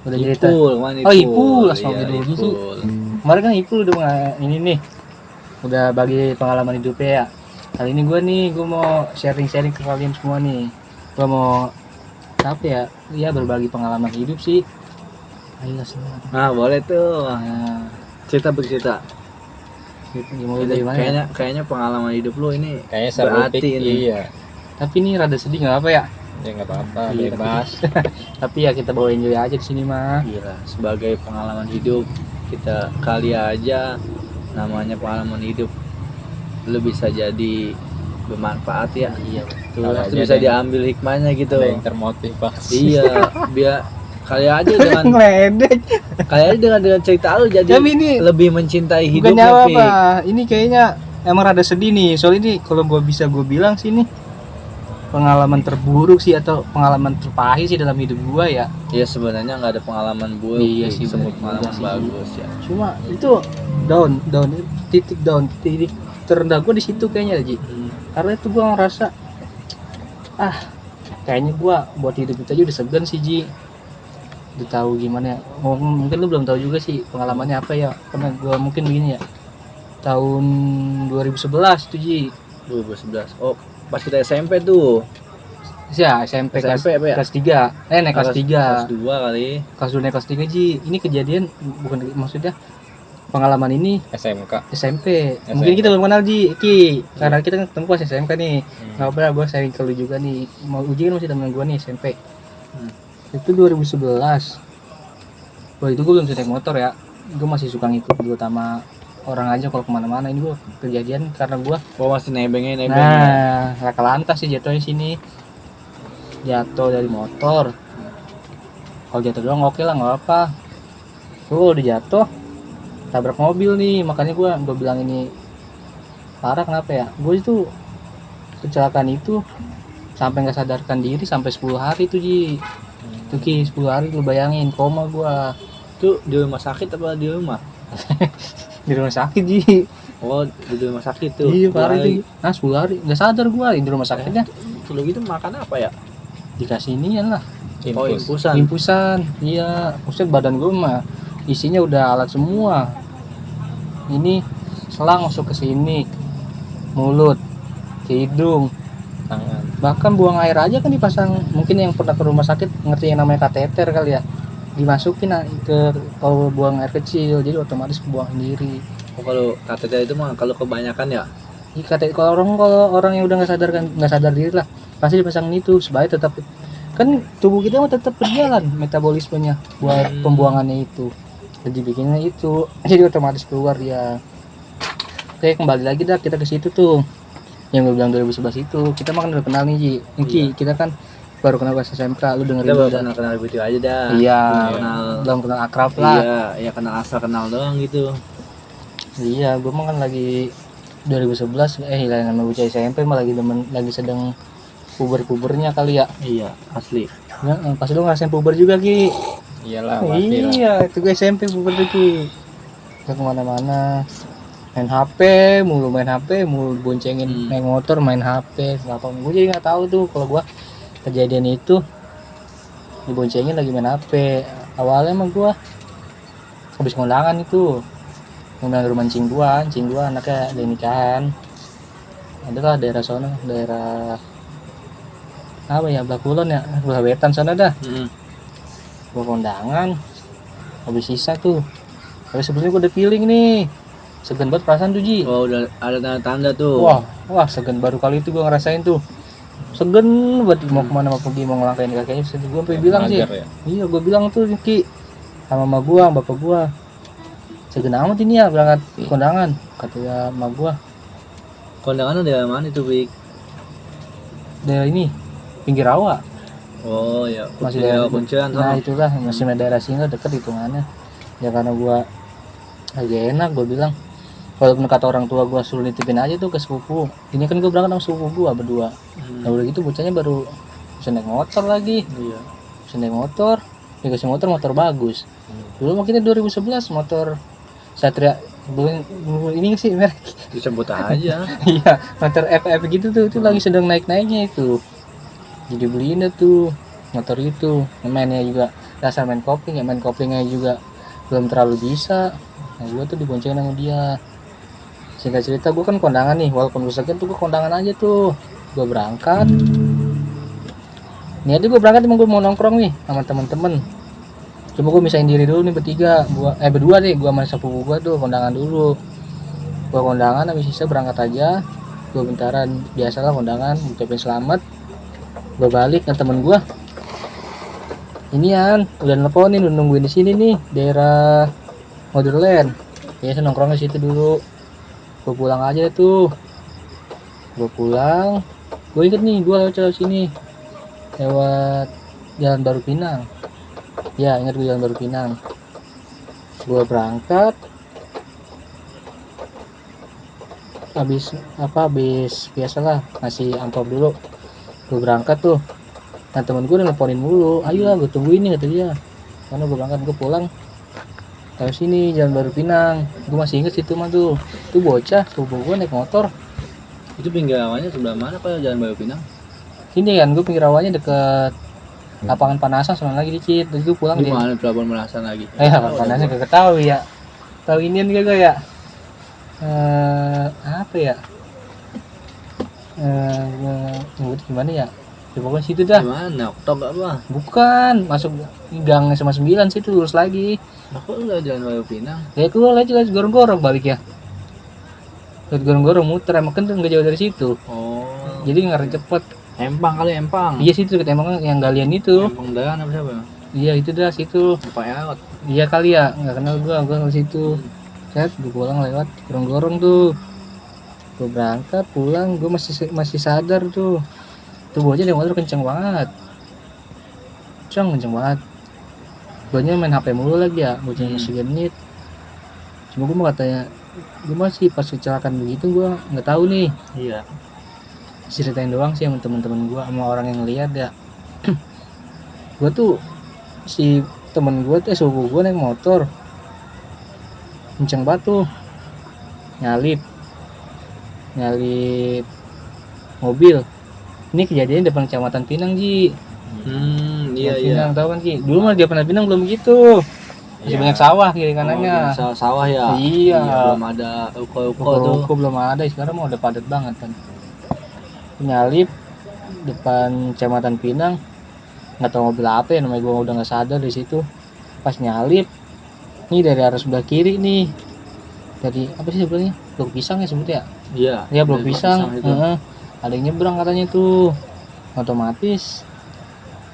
Udah cerita. Ipul, Ipul, langsung iya, dulu gitu. Ipul. Kemarin kan Ipul udah ini nih, udah bagi pengalaman hidupnya ya. Kali ini gue mau sharing-sharing ke kalian semua nih. Gue mau apa ya? Ya berbagi pengalaman hidup sih. Ayo semua. Nah, boleh tuh. Nah, Bercerita. mulai dari mana? Kayaknya pengalaman hidup lu ini Kayaknya seru berarti ini. Iya. Tapi ini rada sedih nggak apa ya? Ya nggak apa-apa, Iya, bebas. Tapi ya kita bawa enjoy aja di sini mah. Iya, sebagai pengalaman hidup kita kali aja namanya pengalaman hidup lu bisa jadi bermanfaat ya. Iya betul. Kalau Pasti aja bisa ada diambil hikmahnya gitu. Ada yang termotivasi. Iya, biar kali aja dengan Ngeledek. dengan cerita lu jadi Tapi ini lebih mencintai bukan hidupnya, nyawa Pi. apa? Ini kayaknya emang rada sedih nih. Soalnya ini kalau gue bilang sih ini pengalaman terburuk sih atau pengalaman terpahit sih dalam hidup gua ya. Ya sebenarnya nggak ada pengalaman buruk, Iya Pi. sih, Semua bener pengalaman sih. bagus ya. Cuma itu titik terendah gua di situ kayaknya Ji. Karena itu gua ngerasa kayaknya gua buat hidup itu aja udah segan sih Ji. Udah tahu gimana ya. Mungkin lu belum tahu juga sih pengalamannya apa ya. Karena gua mungkin begini ya. Tahun 2011 tuh Ji. 2011. Oh, pas kita SMP tuh. Ya, SMP kelas apa ya? kelas 3. Naik kelas 3. Kelas 2 kali. Kelas 2 naik kelas 3 Ji. Ini kejadian bukan maksudnya pengalaman ini SMK. SMP. Mungkin kita belum kenal Ji, karena kita kan ketemu pas SMP nih. Enggak apa-apa, gue sharing ke lu juga nih. Mau ujian masih temen gue nih SMP. Itu 2011. Wah, itu gue belum bisa naik motor ya. Gue masih suka ngikut gue sama orang aja kalau kemana-mana. Ini gue kejadian karena gue Masih nebengnya. nah kakak lantas sih jatuhnya sini. Jatuh dari motor. Kalau jatuh doang oke lah, nggak apa. Gue udah jatuh tabrak mobil nih, makanya gue bilang ini parah. Kenapa ya? Gue itu kecelakaan itu sampai nggak sadarkan diri sampai 10 hari tuh Ji. Tuh 10 hari lu bayangin, koma gue. Tuh di rumah sakit apa di rumah? Di rumah sakit Ji. Oh, di rumah sakit tuh. Iya parah itu. Nah 10 hari nggak sadar gue di rumah sakitnya. Kalau gitu makan apa ya? Dikasih inian lah, Impusan. Iya, maksudnya badan gue mah isinya udah alat semua. Ini selang masuk ke sini, mulut, ke hidung, Tangan. bahkan buang air aja kan dipasang. Mungkin yang pernah ke rumah sakit ngerti yang namanya kateter kali ya, dimasukin ke kalau buang air kecil, jadi otomatis kebuang sendiri. Oh, kalau kateter itu mah kalau kebanyakan ya. Kalau orang yang udah nggak sadar diri lah, pasti dipasangin itu supaya tetap kan tubuh kita mah tetap berjalan metabolismenya buat pembuangannya itu. Jadi bikinnya itu jadi otomatis keluar ya. Oke, kembali lagi dah kita ke situ tuh. Yang gue bilang 2011 itu, kita mah kan udah kenal nih Ji. Ki, kita kan baru kenal pas SMK, lu dengerin Kita baru udah. kenal gitu aja dah. Iya, Kenal. belum kenal akrab lah. Iya, kenal asal kenal doang gitu. Iya, gue mah kan lagi 2011 hilangan sama bocah SMP mah lagi sedang puber-pubernya kali ya. Iya, asli. Ya, pas lu ngerasain puber juga Ki. Iyalah, pasti lah. Iya, itu gue SMP puber tuh Ki. Kita kemana-mana main HP mulu boncengin naik motor main HP apa. Gue jadi nggak tahu tuh kalau gue kejadian itu diboncengin lagi main HP. Awalnya emang gue habis kondangan itu ngundang rumah cing gua anaknya ada nikahan, adalah daerah sana, daerah apa ya, Blakulon ya, Belah Wetan sana dah. Gua kondangan habis sisa tuh, tapi sebelumnya gua udah feeling nih, segan banget perasaan tuh Ji. Oh, udah ada tanda-tanda tuh. Wah segan, baru kali itu gua ngerasain tuh segan buat mau kemana mau pergi, mau ngelangkain kakeknya. Gua sampai bilang sih ya? iya, gua bilang tuh Ki sama mama gua, bapak gua, segan amat ini ya berangkat kondangan, kata emak gua. Kondangan daerah mana itu, Bik? Daerah ini pinggir rawa. Oh ya, Masih daerah Kunciran nah sama. itulah, masih daerah sini deket hitungannya ya. Karena gua lagi enak, gua bilang walaupun kata orang tua gua suruh nitipin aja tuh ke sepupu. Ini kan gua berangkat sama sepupu gua berdua. Nah udah gitu bocahnya baru bisa naik motor lagi. Iya. Bisa naik motor, dikasih motor bagus. Dulu makanya 2011 motor Satria, ini sih merek Disebut aja. iya, motor FF gitu tuh, itu lagi sedang naik-naiknya itu. Jadi beliin dah tuh motor itu, mainnya juga dasar main kopling ya, main koplingnya juga belum terlalu bisa. Nah gue tuh diboncengin sama dia. Singkat cerita gue kan kondangan nih, walaupun gue sakit tuh gue kondangan aja tuh. Gue berangkat, niatnya gue berangkat emang gue mau nongkrong nih sama temen-temen. Cuma gue misahin diri dulu nih bertiga, berdua nih, gue sama sepupu gue tuh kondangan dulu. Gue kondangan habis sisa berangkat aja. Gue bentaran biasalah kondangan, ucapin selamat. Gue balik ke temen gue, inian udah nelponin, udah nungguin di sini nih daerah Motherland. Biasa nongkrongnya situ dulu. Gue pulang aja deh tuh. Gue pulang, gue inget nih gue lewat sini, lewat Jalan Baru Pinang. Ya inget gue Jalan Baru Pinang. Gue berangkat, habis biasalah ngasih amplop dulu. Gue berangkat tuh, nah temen gue udah nelponin mulu, ayo lah gue tungguin nih kata dia. Karena gue berangkat, gue pulang dari sini Jalan Baru Pinang. Gue masih inget situ mah tuh bocah sepupu gue naik motor. Itu pinggir rawannya sebelah mana Pak Jalan Baru Pinang? Sini kan gue pinggir rawannya deket lapangan Panasan soalnya lagi dikit. Terus gue pulang Di mana pelabuhan Merasan lagi? lapangan Panasan gak ketahui ya. Tahu inian gak gue ya? Apa ya? Gimana ya? Ya pokoknya situ dah. Gimana? Oktober apa? Bukan, masuk gang SMA 9 situ lurus lagi. Aku udah Jalan Baru Pinang. Ya gue lagi gorong-gorong balik ya. Lihat gorong-gorong muter, emang kan nggak jauh dari situ. Oh. Jadi nggak cepet. Empang kali Empang. Iya situ deket emang yang galian itu. Empang Dayan apa siapa? Iya itu dah situ. Empang Eot. Iya kali ya, nggak kenal gua ke situ. Saya gue pulang lewat gorong-gorong tuh. Gue berangkat pulang, gue masih sadar tuh. Tuh bocah di motor kenceng banget. Kenceng banget. Guanya main HP mulu lagi ya, bocahnya masih genit. Cuma gue mau katanya, gue masih pas kecelakaan begitu gue nggak tahu nih. Iya. Ceritain doang sih sama teman-teman gue, sama orang yang lihat ya. Gue tuh si temen gue tuh sepupu gue naik motor kenceng banget tuh, nyalip mobil. Ini kejadian depan Kecamatan Pinang Ji. Iya. Pinang tahu kan Ji? Dulu mah dia pernah Pinang belum begitu. Masih banyak sawah kiri kanannya. Sawah ya. Iya. Belum ada uko tuh. Belum ada, sekarang mah udah padat banget kan. Nyalip depan Kecamatan Pinang, nggak tahu mobil apa ya namanya, gue udah nggak sadar di situ. Pas nyalip, nih dari arah sebelah kiri nih, dari apa sih sebelahnya, blok pisang ya sebutnya. Iya. Ya blok pisang. Ada yang nyebrang katanya tuh, otomatis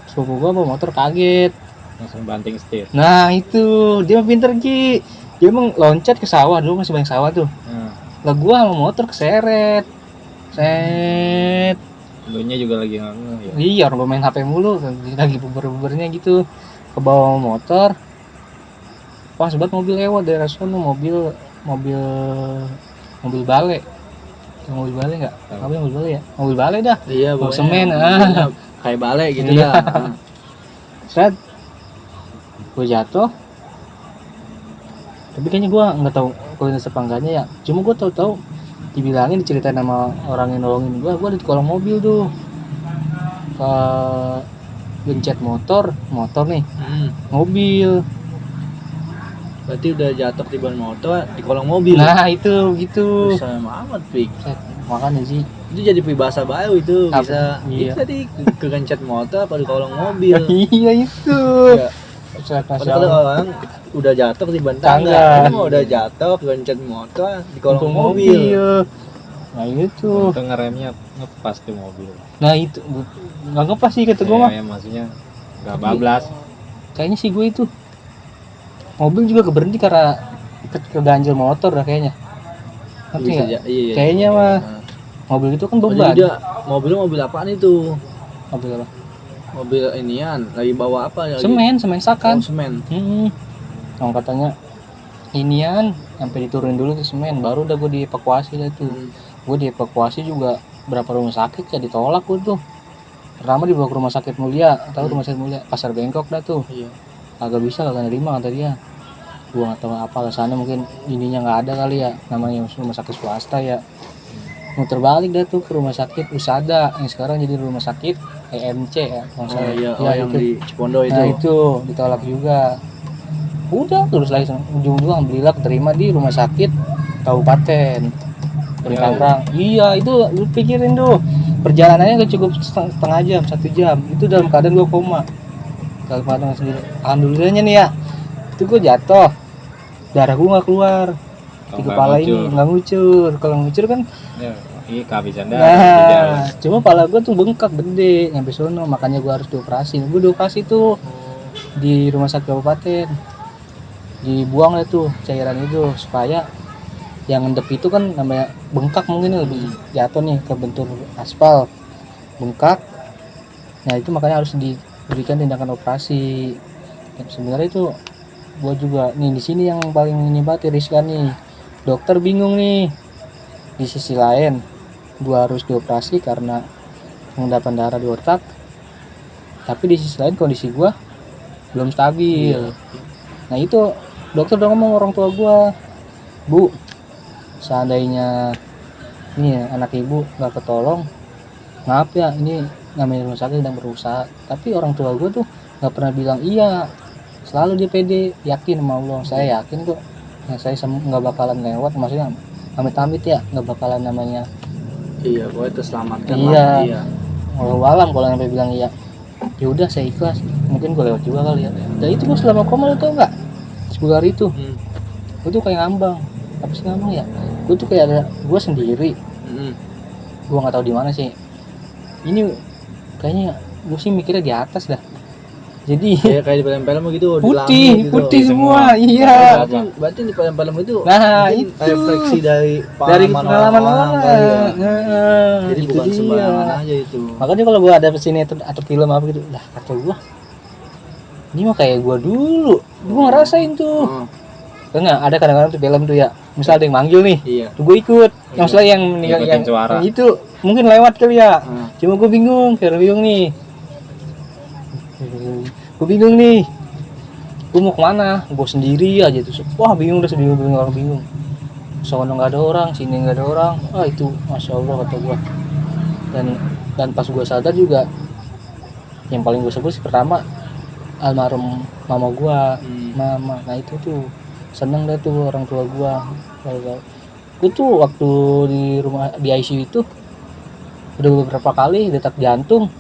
sepupu gue bawa motor kaget, langsung banting setir. Nah itu dia mah pinter Ki, dia emang loncat ke sawah, dulu masih banyak sawah tuh. Lah gue sama motor keseret. Lunya juga lagi nganggur ya. Iya, orang main HP mulu, lagi buber-bubernya gitu. Ke bawah motor. Pas banget mobil lewat daerah sono, mobil bale. Mobil bale enggak? Apa yang mobil bale ya? Mobil bale dah. Iya, Mobil semen. Kayak bale gitu Iya. ya. Set. Gue jatuh. Tapi kayaknya gue nggak tahu koordinasi apa enggaknya ya. Cuma gue tahu dibilangin, diceritain sama orang yang nolongin gue di kolong mobil tuh, ke gencet motor nih, mobil. Berarti udah jatuh di ban motor di kolong mobil. Nah itu gitu. Bisa amat Pik. Makanya sih Itu jadi peribahasa baru itu. Bisa iya. Tadi kegencet motor apa di kolong mobil. Iya itu Ya. Padahal orang udah jatuh di ban Tangga. tangga, ini udah jatuh kegencet motor di kolong mobil. Nah itu. Untung ngeremnya ngepas tuh mobil. Nah itu nggak ngepas sih kata gue mah. Ya, maksudnya nggak bablas. Kayaknya sih gue itu mobil juga keberhenti karena keganjel motor dah kayaknya. Ngerti nggak? Iya. Kayaknya mah mobil itu kan beban. Jadi dia mobil apaan itu? Mobil apa? Mobil inian lagi bawa apa ya? Semen sakan. Semen. Orang katanya inian sampai diturunin dulu tuh semen, baru udah gue dievakuasi dah tuh. Gue dievakuasi juga berapa rumah sakit ya, ditolak gue tuh. Pertama dibawa ke rumah sakit Mulia, tahu rumah sakit Mulia, Pasar Bengkok dah tuh. Iya. Agak bisa kagak nerima kata dia. Gue nggak tahu apa alasannya, mungkin ininya nggak ada kali ya, namanya rumah sakit swasta ya. Muter balik dah tuh ke rumah sakit Usada yang sekarang jadi rumah sakit EMC ya kalau Oh iya, ya, yang itu. di Cipondo itu. Nah itu ditolak juga. Udah terus lagi ujung-ujung alhamdulillah keterima di rumah sakit kabupaten dari Ya. Tangerang. Iya itu lu pikirin tuh perjalanannya gak cukup setengah jam 1 jam itu dalam keadaan gua koma dalam keadaan sendiri. Alhamdulillahnya nih ya itu gua jatuh darah gua nggak keluar di nggak kepala ini ngucur. nggak ngucur. Kalau ngucur kan Ya, ini kehabisan darah di jalan. nah cuma kepala gua tuh bengkak gede nyampe sono makanya gua harus dioperasi. Gua dioperasi tuh di rumah sakit kabupaten dibuang lah tuh cairan itu supaya yang ngendep itu kan namanya bengkak mungkin lebih jatuh nih ke bentur aspal bengkak. Nah itu makanya harus diberikan tindakan operasi. Dan sebenarnya itu gua juga nih di sini yang paling ini banget riskan nih. Dokter bingung nih. Di sisi lain gua harus dioperasi karena pengendapan darah di otak. Tapi di sisi lain kondisi gua belum stabil. Nah itu dokter udah ngomong orang tua gua, Bu, seandainya ini ya, anak ibu nggak ketolong, maaf ya ini namanya rumah sakit sedang berusaha. Tapi orang tua gue tuh nggak pernah bilang iya, selalu dia pede, yakin sama Allah. Saya yakin kok, nah, saya nggak bakalan lewat, maksudnya amit-amit ya nggak bakalan namanya. Iya, pokoknya terselamatkan Iya. lah. Iya. Walau alam kalau sampai bilang iya, ya udah saya ikhlas. Mungkin gue lewat juga kali ya. Dan itu gue selama koma lo tau nggak? 10 hari itu, gue tuh kayak ngambang. Apa sih ngambang ya? Gue tuh kayak ada gue sendiri. Gue nggak tahu di mana sih. Ini kayaknya gue sih mikirnya di atas dah. Jadi Ya kayak di film-film gitu, di langit putih, gitu. putih semua. Iya. Berarti di film-film itu Nah, mungkin itu. refleksi dari Dari pengalaman pengalaman orang orang. kali ya. Nah, Jadi itu bukan dia. sembarangan aja itu. Makanya kalau gue ada sinetron atau film apa gitu, lah kata gue, ini mah kayak gue dulu, gue ngerasain tuh. Karena ada kadang-kadang tuh film tuh ya, misal ada yang manggil nih, Iya. tuh gue ikut. Yang misalnya yang meninggal Ikutin yang suara. itu mungkin lewat kali ya. Hmm. Cuma gue bingung, kayak bingung nih. Gue bingung nih. Gue mau kemana? Gue sendiri aja tuh. Wah bingung udah bingung orang bingung. Soalnya nggak ada orang, sini nggak ada orang. Ah itu, masya Allah kata gue. Dan pas gue sadar juga, yang paling gue sebut sih pertama almarhum mama gue, mama. Nah itu tuh seneng deh tuh orang tua gue. Gue tuh waktu di rumah di ICU itu udah beberapa kali detak jantung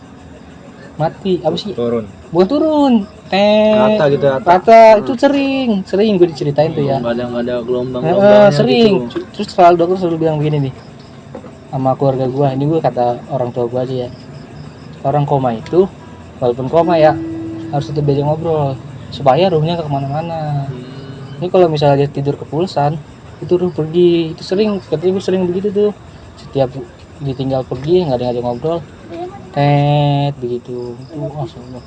mati. Apa sih? Turun. Bukan turun, Rata gitu, rata. rata. Itu sering gue diceritain tuh ya. Nggak ada gelombang-gelombangnya Sering. gitu. Terus selalu dokter selalu bilang begini nih sama keluarga gue. Ini gue kata orang tua gue aja ya. Orang koma itu walaupun koma ya harus tetap diajak ngobrol supaya ruhnya gak kemana-mana. Ini kalau misalnya dia tidur kepulsan itu ruh pergi. Itu sering, katanya gue sering begitu tuh. Setiap ditinggal pergi nggak ada yang ngajak ngobrol, begitu. Itu masya Allah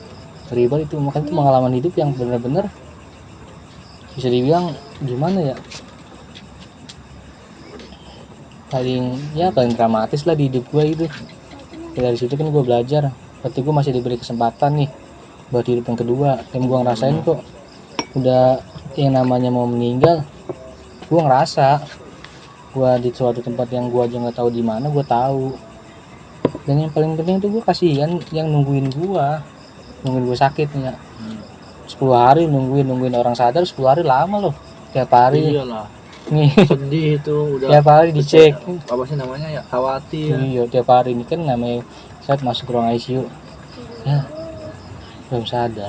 ribet itu. Makanya itu pengalaman hidup yang benar-benar bisa dibilang gimana ya, paling dramatis lah di hidup gue itu. Dari situ kan gue belajar, berarti gue masih diberi kesempatan nih buat hidup yang kedua. Dan gue ngerasain kok udah yang namanya mau meninggal, gue ngerasa gue di suatu tempat yang gue aja nggak tahu di mana, gue tahu. Dan yang paling penting tuh gue kasihan yang nungguin gue sakit nih ya. 10 hari nungguin orang sadar. 10 hari lama loh, tiap hari Iyalah. nih. Sedih itu udah. Tiap hari dicek. Apa sih namanya ya? Khawatir. Iya, tiap hari ini kan namanya saat masuk ruang ICU ya belum sadar.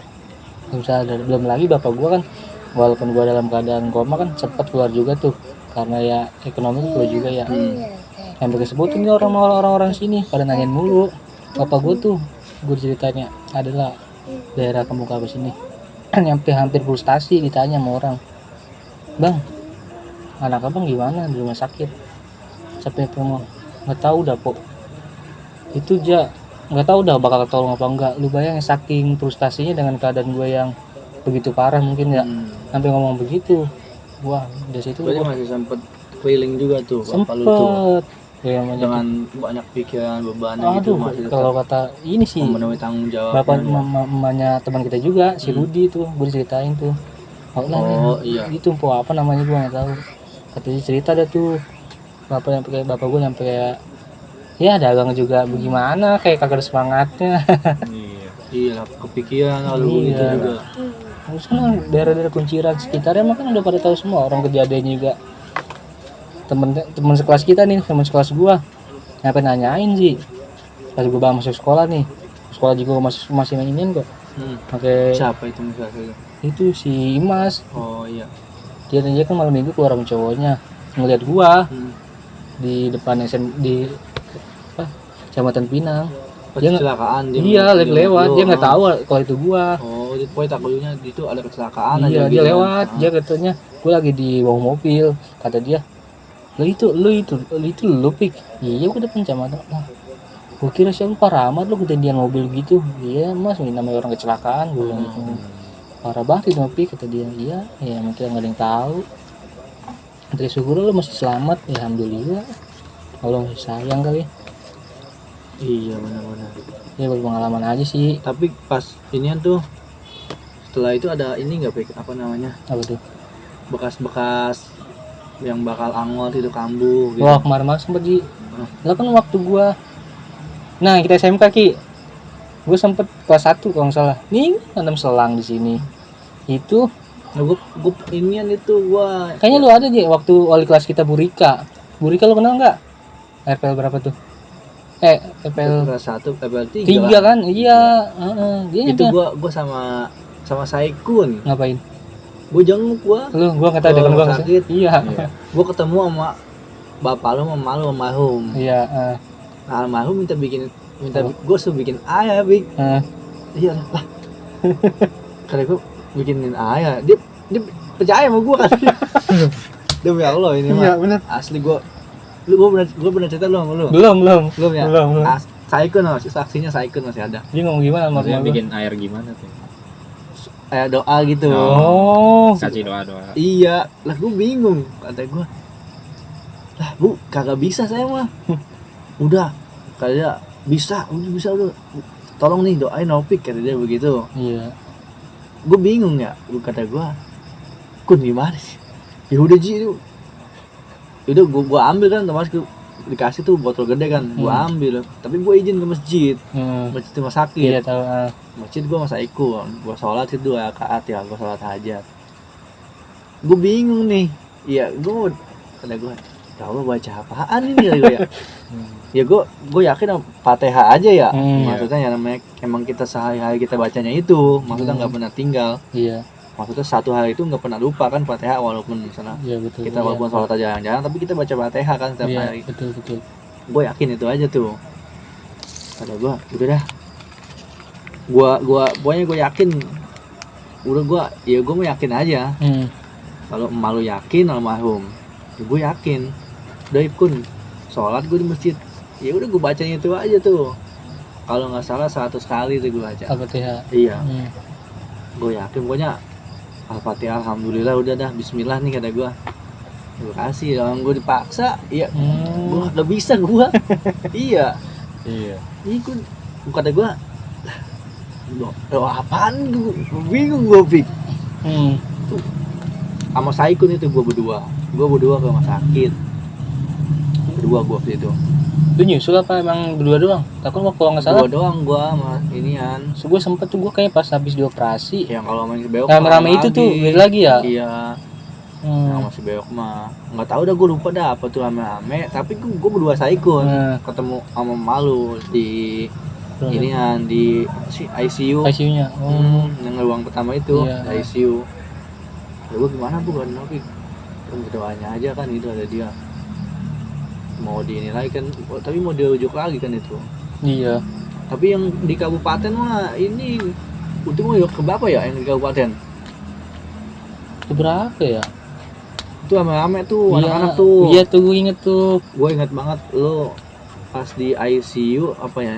Belum lagi bapak gua kan walaupun gua dalam keadaan koma kan sempat keluar juga tuh karena ya ekonomi keluar juga ya. Yang disebutin nih orang-orang sini pada nanyain mulu. Bapak gua tuh gua ceritanya adalah daerah Kemuka sini nyampe hampir frustasi ditanya sama orang, Bang, anak abang gimana di rumah sakit? Sampai ngomong nggak tahu dah pok, itu nggak tahu dah bakal tolong apa enggak. Lu bayangin saking frustasinya dengan keadaan gue yang begitu parah mungkin ya, sampai ngomong begitu. Wah dari situ Berarti masih sempet keliling juga tuh bapak lu tuh. sempet ya, Dengan banyak pikiran beban aduh gitu masih tetap kalau kata ini sih memenuhi tanggung jawab. bapak mamanya teman kita juga si Rudi tuh gue ceritain tuh. Oh iya. Itu po apa namanya gue nggak tahu. Katanya cerita ada tuh bapak gue sampai kayak Ya dagang juga bagaimana, kayak kagak ada semangatnya. Iya. Iya lah, kepikiran lalu gitu Iya. juga. Terus kan daerah-daerah kunciran sekitarnya mah kan udah pada tahu semua orang kejadian juga. Temen sekelas kita nih, temen sekelas gua, ngapain nanyain sih? Pas gua baru masuk sekolah nih, sekolah juga gua masih mainin kok. Pakai Siapa itu misalnya? itu si Imas, Oh iya. dia kan malam minggu keluar sama cowoknya, ngeliat gua Hmm. di depan di apa, Kecamatan Pinang. Dia nggak- Kecelakaan dia. Iya, lagi lewat, dia nggak tahu kalau itu gua. Oh, itu poin takutnya itu ada kecelakaan Iya, aja dia gitu. lewat, dia katanya gua lagi di bawah mobil, kata dia, lu itu lu pik. Iya, gua depan Kecamatan. Lah, gua kira siapa Pak Rahmat lu ketindihan mobil gitu. Iya, Mas, ini namanya orang kecelakaan, gua bilang gitu. Parah banget itu pik, kata dia. Iya, ya mungkin nggak ada yang tahu. Terus syukur lu masih selamat, ya alhamdulillah. Allah masih sayang kali. Iya, benar-benar. Ya baru pengalaman aja sih. Tapi pas inian tuh setelah itu ada ini nggak Pik? Apa namanya? Apa tuh? Bekas-bekas yang bakal angot itu kambuh gitu. Wah, kemarin sempet Ji. Lah kan waktu gua, nah kita SMK Ki, gua sempet kelas 1 kalau nggak salah. Nih nanam selang di sini. Itu Nah, gue inian itu gua kayaknya lu ada Ji waktu wali kelas kita Burika. Burika lu kenal nggak? RPL berapa tuh? RPL kelas 1 level 3 3 kan? Iya. Dia itu ada. gua sama Saikun. Ngapain? Gua jenguk gua. Gua nggak tahu Kalau dengan gua sakit. Iya. Gua ketemu sama bapak lu sama lu almarhum. Iya. Nah, almarhum minta gua suruh bikin ayah, Bik. Iya lah. Karena gua bikinin ayah, dia percaya sama gua kan. Demi Allah ini mah. Iya benar. Asli gua bener cerita lu sama lu. Belum. Belum ya? Belum. Saikun masih saksinya Saikun masih ada. Dia ngomong gimana Maksudnya sama bikin air gimana tuh? Doa gitu. Oh. Kasih doa-doa. Iya, lah gue bingung kata gue. Lah bu, kagak bisa saya mah. Udah, kata dia udah. Tolong nih doain Opik kata dia begitu. Iya. Gue bingung ya, kata gue. Kun gimana sih? Ya udah Ji, udah gue ambil kan, Thomas dikasih tuh botol gede kan, gue ambil. Tapi gue izin ke masjid, masjid rumah sakit. Iya tahu. Masjid gue masa ikut, gue sholat itu 2 rakaat ya, gue sholat hajat. Gue bingung nih, iya gue kata gue, ya Allah baca apaan ini ya gue ya. Ya gue yakin Fatihah aja ya, maksudnya ya namanya emang kita sehari-hari kita bacanya itu, maksudnya nggak pernah tinggal. Iya. Maksudnya satu hari itu nggak pernah lupa kan Fatihah walaupun misalnya Iya betul. kita walaupun sholat aja jarang-jarang, tapi kita baca Fatihah kan setiap Iya, hari. betul. Gue yakin itu aja tuh. Kata gue, udah dah. Gue pokoknya gue yakin. Udah gue mau yakin aja. Kalau emak lu yakin almarhum, ya gue yakin. Udah ikut sholat gue di masjid. Ya udah gue bacanya itu aja tuh. Kalau nggak salah 100 kali tuh gue baca. Al-Fatihah. Iya. Gue yakin pokoknya Al-Fatihah alhamdulillah udah dah bismillah nih kata gue. Gue kasih orang gue dipaksa, iya. Gue gak bisa gue. Iya. Ikut. Kata gue, doa apaan? Gue bingung gue Pik. Sama Saikun itu gue berdua ke rumah sakit. Berdua gue waktu itu. Lu nyusul apa emang berdua doang? Takut waktu kalau nggak salah. Berdua doang gue sama inian. So, gue sempet tuh gue kayak pas habis dioperasi. Yang kalau main beok Rame-rame itu tuh beda lagi ya. Iya. Yang masih beok mah nggak tahu dah, gue lupa dah apa tuh rame-rame. Tapi gue berdua Saikun ketemu sama malu di inian di ICU. ICU-nya. Yang ruang pertama itu Iya. ICU. Lalu gimana bu kan Novi? Kan doanya aja kan itu ada dia. Mau di ini lagi kan, tapi mau dirujuk lagi kan itu. Iya. Tapi yang di kabupaten mah ini itu mau ke berapa ya yang di kabupaten? Itu berapa ya? Itu rame-rame tuh anak-anak tuh. Iya tuh gue inget tuh. Gue inget banget lo pas di ICU apa ya?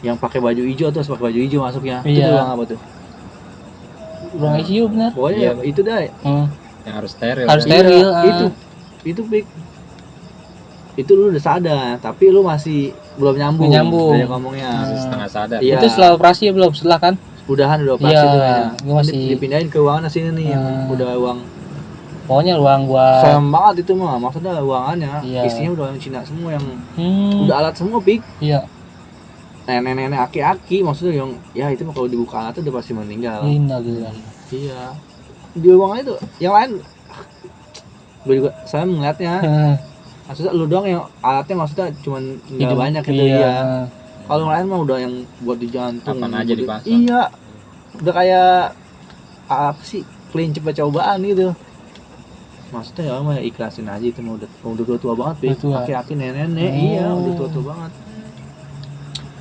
Yang pakai baju hijau tuh, pakai baju hijau masuknya. Iya. Itu ruang apa tuh? Ruang ICU benar. Pokoknya Iya. itu dah. Yang harus steril. Harus kan? steril. Itu Pik. Itu lu udah sadar, tapi lu masih belum nyambung. Dari ngomongnya. Masih setengah sadar. Iya. Itu setelah operasi ya belum? Setelah kan? Udah operasi Iya, tuh kayaknya. gue masih Dipindahin ke ruangan sini nih yang udah ruang Pokoknya ruang buat sayang banget itu mah, maksudnya ruangannya Iya. isinya udah orang Cina semua yang hmm, udah alat semua pik, iya, nenek-nenek aki-aki maksudnya yang ya itu mah kalau dibuka alatnya udah pasti meninggal. innalillahi. Iya, di ruangan itu yang lain gue juga saya melihatnya maksudnya lu doang yang alatnya maksudnya cuman nggak Hidup, banyak gitu iya. ya. Kalau yang lain mah udah yang buat di jantung. Kapan aja dipasang. Iya. Udah kayak apa sih? Kelinci cobaan gitu. Maksudnya ya mah ikhlasin aja itu mah udah tua banget, Pik. Udah tua. Aki-aki nenek-nenek, Oh. iya udah tua banget.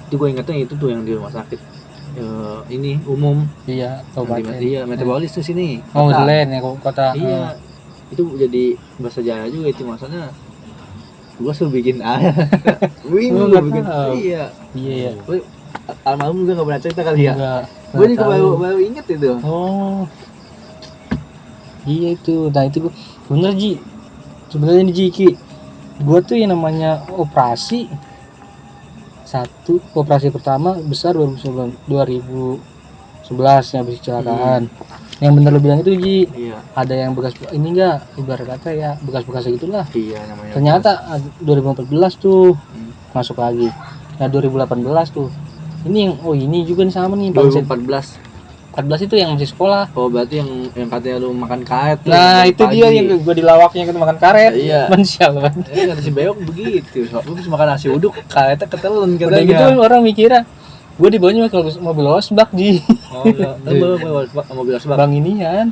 Itu gue ingetnya itu tuh yang di rumah sakit ini umum. Iya, Yang obatnya. iya, metabolis tuh sini. Oh, Kota. Delen ya kota. Iya. Itu jadi bahasa Jaya juga itu maksudnya. Gua suruh bikin air. Gua nggak bikin. tahu. Iya. Iya, iya. Gue almarhum juga gak pernah cerita kali ya. Enggak. Gue juga tahu. baru inget itu. Oh. Iya itu. Nah, itu gua bener Ji. Sebenarnya nih Ji, gua tuh yang namanya operasi operasi pertama besar 2011 yang habis kecelakaan. Yang bener lo bilang itu Ji, Iya. ada yang bekas ini enggak, ibarat kata ya bekas-bekas gitulah. Iya namanya. Ternyata 2014 tuh Hmm. masuk lagi. Nah 2018 tuh. Ini yang ini juga nih sama nih Bang Set. 2014. 14 itu yang masih sekolah. Oh berarti yang katanya lu makan karet tuh, Nah makan itu pagi. dia yang gua di lawaknya kita makan karet. Iya. Mensial banget. Kata si Beok begitu. Lu bisa makan nasi uduk, karetnya ketelen Udah katanya. gitu orang mikirnya gue dibawanya kalau mobil osbak Ji. Oh enggak. Lu mobil asbak. Bang inian.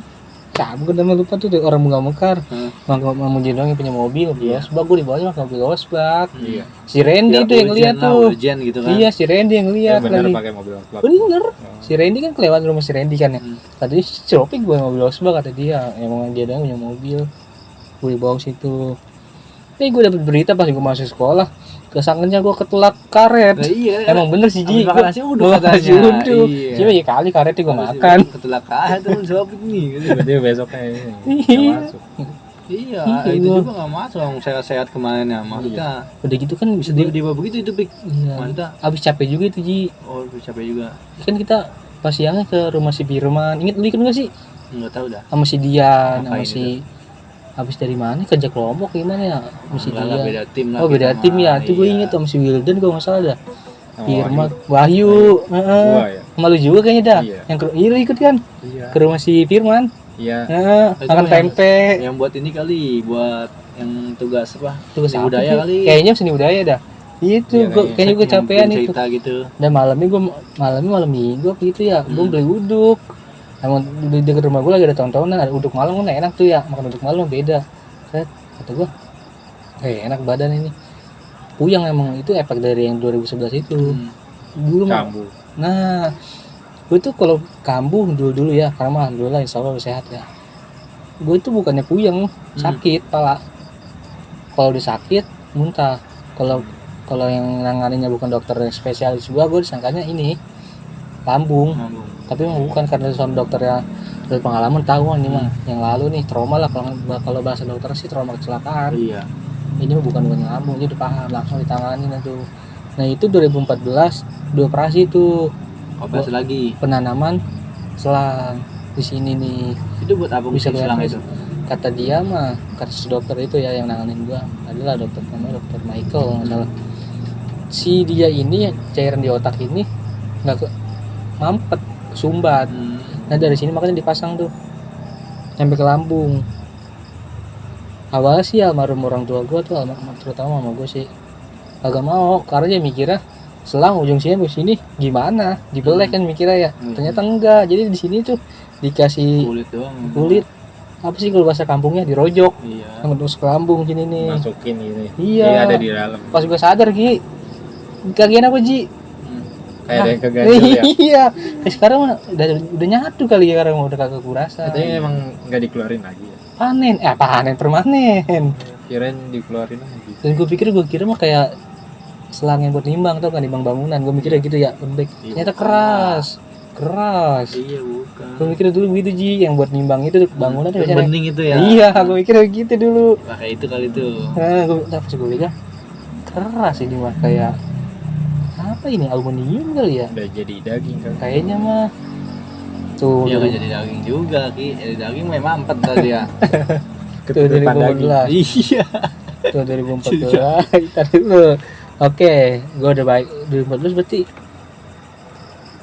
Kamu kan nama lupa tuh deh, orang bunga mekar. Bang Mamuji doang yang punya mobil Iya. osbak, gue dibawanya pakai mobil osbak. Iya. Si Randy Ya, tuh yang urgent lihat lah, tuh. urgent gitu kan. Iya si Randy yang Ya, lihat bener lagi. pakai mobil klub. Bener. Si Randy kan kelewat rumah si Randy kan ya. Hmm. Tadi si Ropik gue mobil osbak kata dia. Emang dia doang punya mobil. Gue dibawa ke situ. Gue dapet berita pas gue masuk sekolah. Kesangkanya gue ketelak karet. Nah, iya. Emang bener sih Ji. Habis makan nasi uduk Gua katanya. nasi uduk. Iya. Cuma ya kali karetnya gue makan. Setelah karet tuh jawab ini gitu. Tiba-tiba besoknya ini Iya. nggak masuk. Iya, Iya, itu gua. juga nggak masuk orang sehat-sehat kemarin ya. Maksudnya Udah gitu kan bisa dia begitu itu Pik. Iya. Maksudnya Abis capek juga itu Ji. oh capek juga. Kan kita pas siangnya ke rumah si Firman. Ingat lu ikut gak sih? Enggak tahu dah. Sama si Dian, sama Ngapain si habis dari mana kerja kelompok gimana ya? Sama si Enggak lah, Dian. beda tim lah. Oh beda kita tim mah. ya. Itu gue Iya. inget sama si Wildan gue nggak salah dah. Sama Firman, Wahyu. Wahyu, heeh. Gua ya. Sama lu juga kayaknya dah. Iya. Yang iya lu ikut kan? Iya. Ke rumah si Firman. Iya. Heeh, Itu makan yang- tempe. Yang buat ini kali, buat yang tugas apa? Tugas Seni apa budaya sih? kali. Kayaknya seni budaya dah. Itu Iya, gua kayaknya gue Yang capean bikin itu. cerita gitu. Dan malam minggu apa gitu ya. Gue Hmm. beli uduk. Emang di dekat rumah gue lagi ada tontonan, ada uduk malam kan enak tuh ya. Makan uduk malam beda. Set, kata gue, enak badan ini. Puyang emang itu efek dari yang 2011 itu. Hmm. Dulu mah. Kambuh. Nah, gue tuh kalau kambuh dulu ya, karena mah alhamdulillah insya Allah sehat ya. Gue tuh bukannya puyeng, sakit pala. Kalau udah sakit, muntah. Kalau yang nanganinnya bukan dokter yang spesialis gue disangkanya ini lambung. Ngomong. Tapi emang bukan karena sama dokter ya dari pengalaman tahu ini mah yang lalu nih trauma lah kalau bahasa dokter sih trauma kecelakaan. Iya. Ini mah bukan lambung, jadi paham langsung ditangani itu. Nah itu 2014 dioperasi itu Operasi lagi. penanaman selang di sini nih. Itu buat apa Bisa bisa silang kelihatan. itu? Kata dia mah, kata si dokter itu ya yang nanganin gua adalah namanya dokter Michael kalau nggak salah. Si dia ini cairan di otak ini nggak ke mampet, sumbat. Hmm. Nah dari sini makanya dipasang tuh sampai ke lambung. Awalnya sih almarhum orang tua gua tuh terutama mama gua sih agak mau karena dia mikirnya selang ujung sini ke sini gimana dibelek kan mikirnya ya. Ternyata enggak. Jadi di sini tuh dikasih Kulit doang. kulit apa sih kalau bahasa kampungnya dirojok Iya. yang terus ke lambung sini nih. Masukin ini. Iya. Dia ada di dalam. Pas gua sadar Ki kagian apa Ji? Hmm. Kayak ada yang keganjel ya. Iya. Sekarang mah udah nyatu kali ya sekarang udah kagak kurasa. Katanya emang nggak dikeluarin lagi ya. Panen permanen. Kirain dikeluarin lagi. Dan gue kira mah kayak selang yang buat nimbang tau kan, nimbang bangunan. Gue mikirnya gitu ya, lembek. Iya, Ternyata bukan. keras. Iya bukan. Gue mikir dulu gitu Ji, yang buat nimbang itu bangunan tuh Yang biasanya. bening itu ya. Iya, gue mikir gitu dulu. Pakai itu kali itu. Nah, pas gue pegang keras ini mah kayak apa ini aluminium kali ya? Udah jadi daging kan. Kayaknya mah tuh. Iya kan jadi daging juga Ki. Jadi daging memang mampet tadi ya. Tuh 2014. Iya. Tuh 2014. Ntar dulu. Oke, gue udah baik 2014 berarti.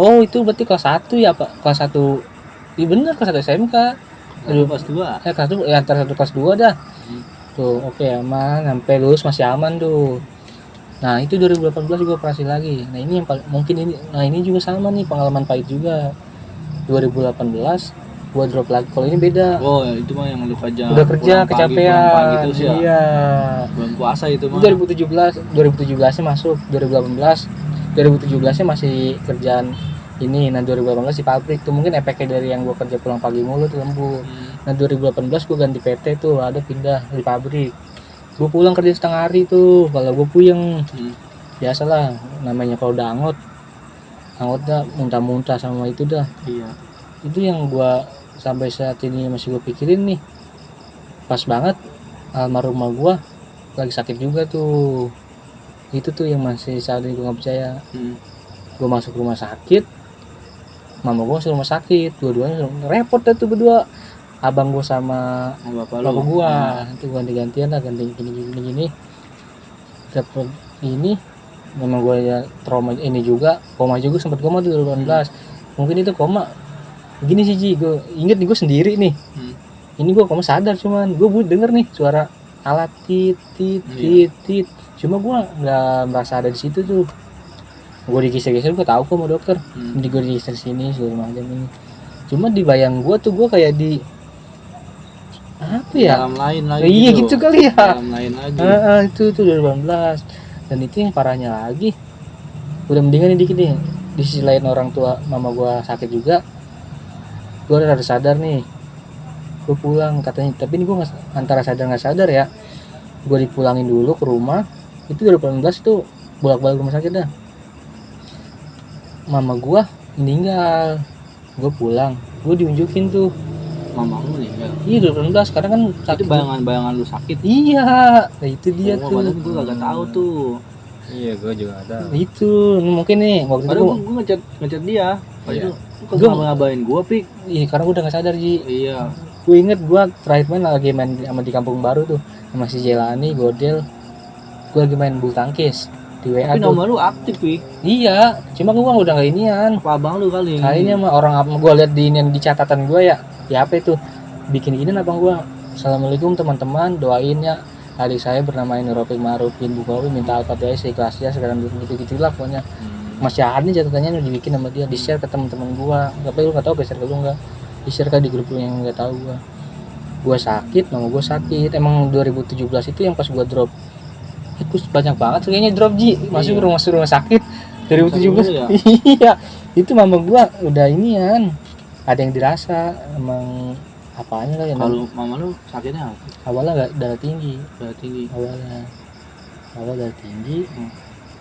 Oh, itu berarti kelas 1 ya, Pak? Kelas 1. Iya bener, kelas 1 SMK. Lu pas 2. Kelas 1 ya antara 1 kelas 2 dah. Tuh, oke aman, sampai lulus masih aman tuh. Nah, itu 2018 gue operasi lagi. Nah, ini yang mungkin ini. Nah, ini juga sama nih, pengalaman pahit juga. 2018 gue drop lagi. Kalau ini beda. Oh, itu mah yang lu kerja. Udah kerja kecapean. Gitu sih ya. Iya. Bulan puasa itu mah. 2017 nya masuk, 2017 nya masih kerjaan ini. Nah 2018 di pabrik tuh mungkin efeknya dari yang gue kerja pulang pagi mulu tuh lembur. Nah 2018 gue ganti PT tuh, ada pindah di pabrik. Gue pulang kerja setengah hari tuh, kalau gue puyeng. Biasalah, namanya kalau udah angot dah muntah-muntah sama itu dah. Iya. Itu yang gue sampai saat ini masih gue pikirin nih. Pas banget almarhumah gue lagi sakit juga tuh. Itu tuh yang masih saat ini gue nggak percaya. Gue masuk rumah sakit, mama gue masuk rumah sakit, dua-duanya repot dah tuh berdua. Abang gue sama Bapak gue itu ganti-gantian lah, ganti gini. Dapet ini, memang gue ya trauma ini juga, koma juga sempat koma tuh 2018. Mungkin itu koma. Gini sih Ji, gue inget nih gue sendiri nih. Ini gue koma sadar, cuman gue denger nih suara alat tit. Cuma gue nggak merasa ada di situ tuh. Gue digeser-geser, gue tahu kok sama dokter. Jadi gue digeser sini segala macam ini. Cuma di bayang gue tuh gue kayak di apa ya? Dalam lain lagi. Iya gitu kali ya. Dalam lain lagi. Itu tuh 2018. Dan itu yang parahnya lagi. Udah mendingan nih dikit nih. Di sisi lain orang tua mama gue sakit juga. Gue udah rada sadar nih. Gue pulang katanya, tapi ini gue antara sadar nggak sadar ya. Gue dipulangin dulu ke rumah. Itu 2018 itu bolak-balik rumah sakit dah. Mama gua meninggal, gua pulang, gua diunjukin tuh. Mama lu meninggal. Iya 2018, karena kan Itu bayangan lu sakit. Iya, nah itu dia tuh. Padahal gua kagak tahu tuh. Iya, gue juga ada. Itu mungkin nih waktu itu Padahal gua ngechat dia. Iya. Itu gua ngabain gua, Pik. Iya, karena gua udah gak sadar Ji. Iya. Gua inget gua terakhir lagi main sama di Kampung Baru tuh, sama si Jelani, Godel. Gua lagi main bulu tangkis di WA Tapi tuh. nomor lu aktif, Pik. Iya, cuma gua udah gak inian. Apa abang lu kali? Kayaknya mah orang apa gua lihat di inian di catatan gua ya. Ya apa itu? Bikin ini abang gua. Assalamualaikum teman-teman, doain ya adik saya bernama Nurofik Ma'ruf bin Bukawi minta Al-Fatihah seikhlasnya sekarang gitu lah pokoknya. Masih ada nih catatannya udah dibikin sama dia, di-share ke teman-teman gua. Tapi lu enggak tahu share ke lu enggak? Di-share kan di grup lu yang enggak tahu gua. Gua sakit, mama gua sakit. Emang 2017 itu yang pas gua drop. Itu banyak banget kayaknya drop Ji. Masuk rumah sakit 2017. Ya? Iya. Itu mama gua udah inian. Ada yang dirasa emang apanya lah yang Kalau mama lu sakitnya apa? awalnya enggak darah tinggi. Darah tinggi. Awal darah tinggi.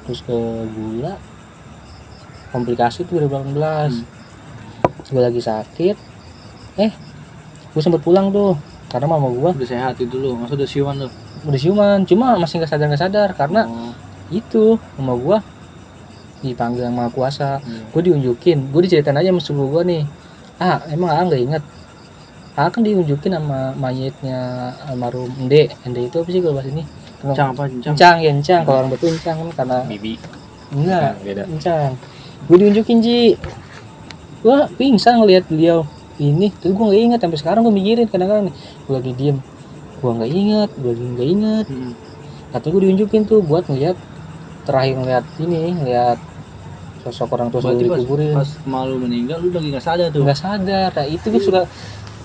Terus ke gula. Komplikasi tuh 2018. Gue lagi sakit. Gue sempet pulang tuh karena mama gue Udah sehat itu lu, masa udah siuman lu? udah siuman, cuma masih nggak sadar karena itu mama gue dipanggil yang maha kuasa. Gue diunjukin, gue diceritain aja sama sepupu gue nih. Emang nggak inget? Kan diunjukin sama mayitnya almarhum Ende itu apa sih kalau bahas ini? Encang apa? Encang. Kalau orang betul encang kan karena Bibi. enggak, Beda. encang. Gue diunjukin Ji. Gue pingsan ngeliat beliau ini, terus gue nggak ingat sampai sekarang. Gue mikirin kadang-kadang nih, gue lagi diem, gue nggak ingat. Katanya gue diunjukin tuh buat ngeliat terakhir ngeliat sosok orang tua sebelum dikuburin. Pas malu meninggal lu lagi nggak sadar tuh? Nggak sadar. Nah itu gue suka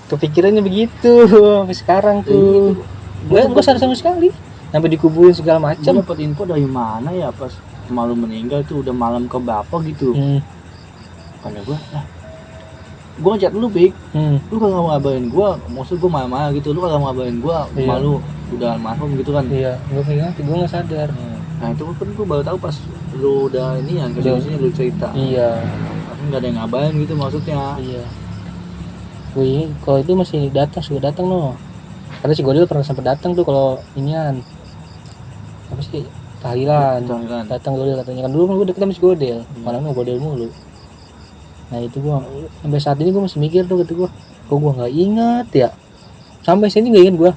kepikirannya begitu sampai sekarang tuh. Gue sadar sama sekali. Sampai dikuburin segala Gue macam. dapet info dari mana ya pas malu meninggal tuh udah malam ke berapa gitu? Kata gue ngechat lu, Pik. Lu kagak mau ngabarin gue, maksud gue marah-marah gitu. Lu kagak mau ngabarin gue, malu udah almarhum gitu kan? Iya, gue nggak sadar. Nah itu kan gue baru tahu pas lu udah ini yang kesini lu cerita. Iya. Tapi nggak ada yang ngabarin gitu maksudnya. Iya. Wih, kalau itu masih sudah datang no. Karena si Godel pernah sempat datang tuh kalau inian. Apa sih? Tahlilan. Datang Godel katanya. Kan dulu kan gue deket sama si Godel. Malah mau Godel mulu. Nah itu gue sampai saat ini gue masih mikir tuh kata gue. Kok gue nggak ingat ya? Sampai sini nggak ingat gue.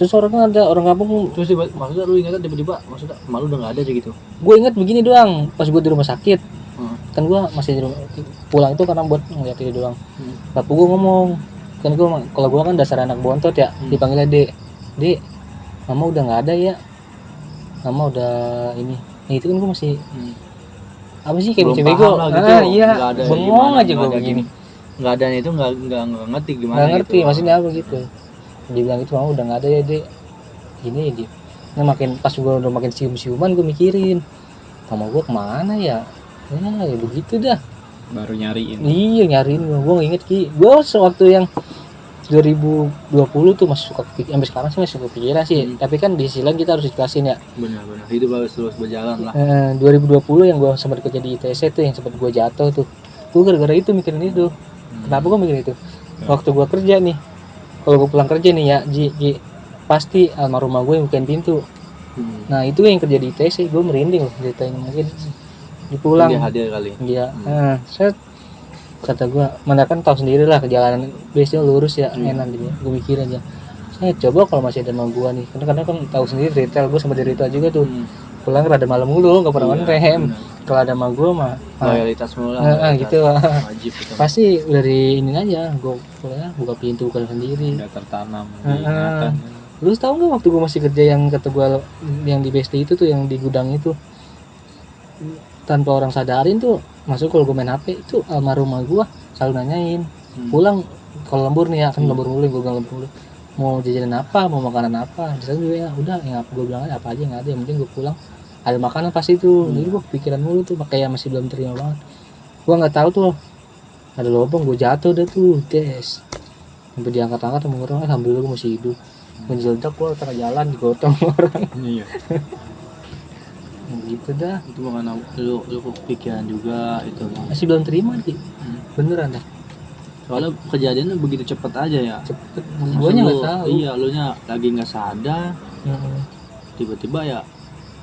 Terus orang ada orang kampung, Terus maksudnya lu ingat tiba-tiba maksudnya malu udah nggak ada aja gitu. gue inget begini doang pas gue di rumah sakit. Kan gue masih di rumah, pulang itu karena buat ngeliat ini doang. Bapak gue ngomong, kan gue kalau gue kan dasar anak bontot ya, dipanggilnya Dek, mama udah nggak ada ya, mama udah ini. Nah itu kan gue masih apa sih kayak Belum bego. paham lah gitu. Iya, Nggak ada bengong gimana, aja nggak gue ada begini. Nggak ada itu nggak ngerti gimana. Nggak ngerti gitu. maksudnya apa gitu. Dia bilang itu mama udah nggak ada ya Dek. Gini dia. Nah makin pas gue udah makin sium-siuman gue mikirin, mama gue kemana ya? Ya begitu dah. Baru nyariin. Iya nyariin gue inget Ki. Gue sewaktu yang 2020 tuh masih suka sampai sekarang sih masih suka pikiran sih. Tapi kan di sisi lain kita harus ikhlasin ya. Benar-benar hidup harus terus berjalan lah. 2020 yang gue sempat kerja di ITC tuh yang sempat gue jatuh tuh. Gue gara-gara itu mikirin itu. Kenapa gue mikirin itu? Waktu gue kerja nih, kalau gue pulang kerja nih ya, Ji, pasti almarhumah gue yang bukain pintu. Nah itu yang kerja di ITC, gue merinding loh ceritain mungkin dipulang. Dia hadir kali. Iya. Saya kata gue, mana kan tahu sendiri lah perjalanan biasanya lurus ya, enak gitu. Gue mikir aja. Saya coba kalau masih ada sama gue nih, karena kadang kan tahu sendiri retail, gue sama di retail juga tuh. Pulang rada malam mulu, nggak pernah ngerem. Kalau ada sama gue mah Loyalitas mulu lah. gitu. Wajib itu. Pasti dari ini aja, gue buka pintu bukan sendiri. Udah tertanam ingatan. Lu tahu nggak waktu gue masih kerja yang kata gue yang di BSD itu tuh yang di gudang itu, tanpa orang sadarin tuh masuk kalau gue main HP itu almarhumah gue selalu nanyain pulang kalau lembur nih ya kan lembur mulu, gue bilang lembur mulu mau jajanan apa, mau makanan apa, bisa gue ya udah yang gue bilang aja apa aja nggak ada, yang penting gue pulang ada makanan pasti itu. Jadi gue pikiran mulu tuh kayak masih belum terima banget. Gue nggak tahu tuh ada lubang, gue jatuh deh tuh guys, sampai diangkat-angkat sama orang, alhamdulillah gue masih hidup. Menjeledak gue tengah jalan digotong orang. Iya. Gitu dah. Itu makanya lu kepikiran juga itu. Masih belum terima sih. Beneran dah. Soalnya kejadiannya begitu cepet aja ya. Cepet. Guanya nggak tahu. Iya, lu nya lagi nggak sadar. Tiba-tiba ya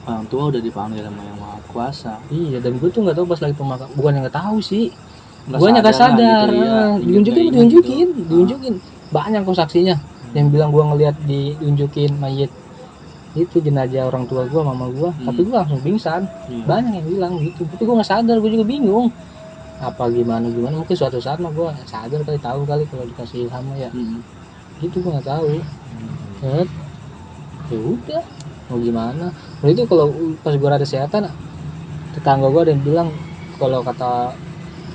orang tua udah dipanggil sama yang maha kuasa. Iya, dan gue tuh nggak tahu pas lagi pemakaman. Bukan yang nggak tahu sih. Nggak Guanya nggak sadar sadar. lah gitu, iya. Diunjukin. Banyak kok saksinya. Yang bilang gue ngelihat diunjukin mayit itu jenazah orang tua gue, mama gue, tapi gue langsung pingsan. Banyak yang bilang gitu, tapi gue nggak sadar, gue juga bingung apa gimana mungkin suatu saat mah gue sadar kali, tahu kali kalau dikasih ilham ya gitu, gue nggak tahu. Ya udah mau gimana. Lalu itu kalau pas gue ada kesehatan, tetangga gue ada yang bilang kalau kata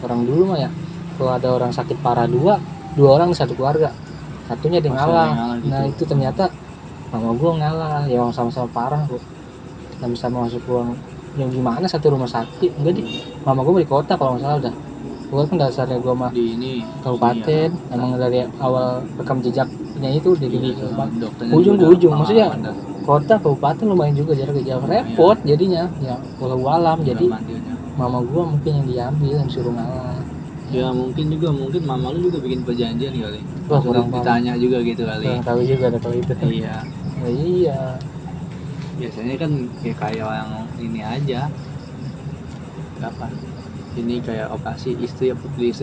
orang dulu mah ya, kalau ada orang sakit parah dua orang di satu keluarga, satunya dia ngalah gitu. Nah itu ternyata mama gue ngalah, ya orang sama-sama parah kok, nggak bisa masuk ruang yang gimana satu rumah sakit. Enggak di mama gue di kota kalau nggak salah dah. Gue kan dasarnya gue mah di ini kabupaten, emang dari awal rekam jejaknya itu dari ujung ke ujung, maksudnya kota kabupaten lumayan juga jaraknya jauh, repot jadinya ya pulau alam. Jadi mama gue mungkin yang diambil, yang suruh ngalah. Ya mungkin mama lu juga bikin perjanjian kali. Wah, kurang ditanya juga gitu kali. Kurang tahu juga ada kalau itu. Iya. Oh, iya. Biasanya kan kayak yang ini aja. Apa? Ini kayak operasi istri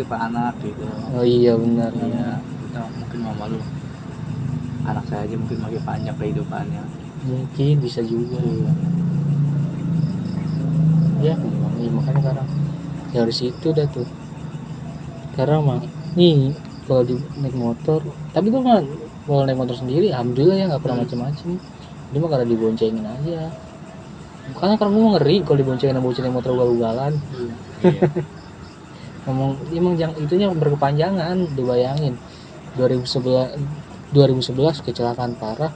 pak anak gitu. Oh iya benar. Iya. Nah, mungkin mama lu anak saya aja mungkin makin panjang kehidupannya. Mungkin bisa juga. Ya, makanya sekarang ya dari situ dah tuh. Sekarang mah nih kalau di naik motor, tapi gue mah kalau naik motor sendiri alhamdulillah ya nggak pernah macam-macam. Dia mah karena diboncengin aja. Karena gue ngeri kalau diboncengin naik motor ugal-ugalan. Ngomong emang itunya berkepanjangan, dibayangin 2011 kecelakaan parah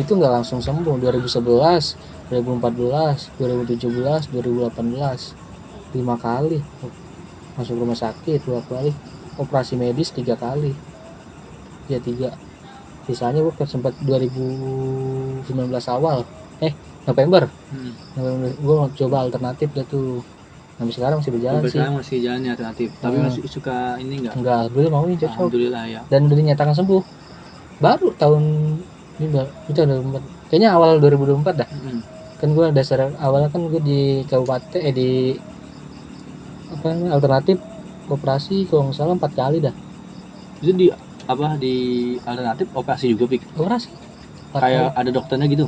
itu nggak langsung sembuh. 2011, 2014, 2017, 2018 5 kali masuk rumah sakit, 2 kali operasi medis, 3 kali ya 3. Sisanya gue sempat 2019 awal November gue coba alternatif dah tuh. Sampai sekarang masih berjalan sih. Sekarang masih jalannya alternatif. Tapi masih suka ini enggak? Dulu mau ini cocok. Alhamdulillah ya. Dan udah dinyatakan sembuh. Baru tahun ini itu ada kayaknya awal 2024 dah. Kan gue dasar awalnya kan gue di kabupaten di apa namanya alternatif operasi kalau nggak salah 4 kali dah. Itu di apa di alternatif operasi juga pik? Operasi. kayak ada dokternya gitu.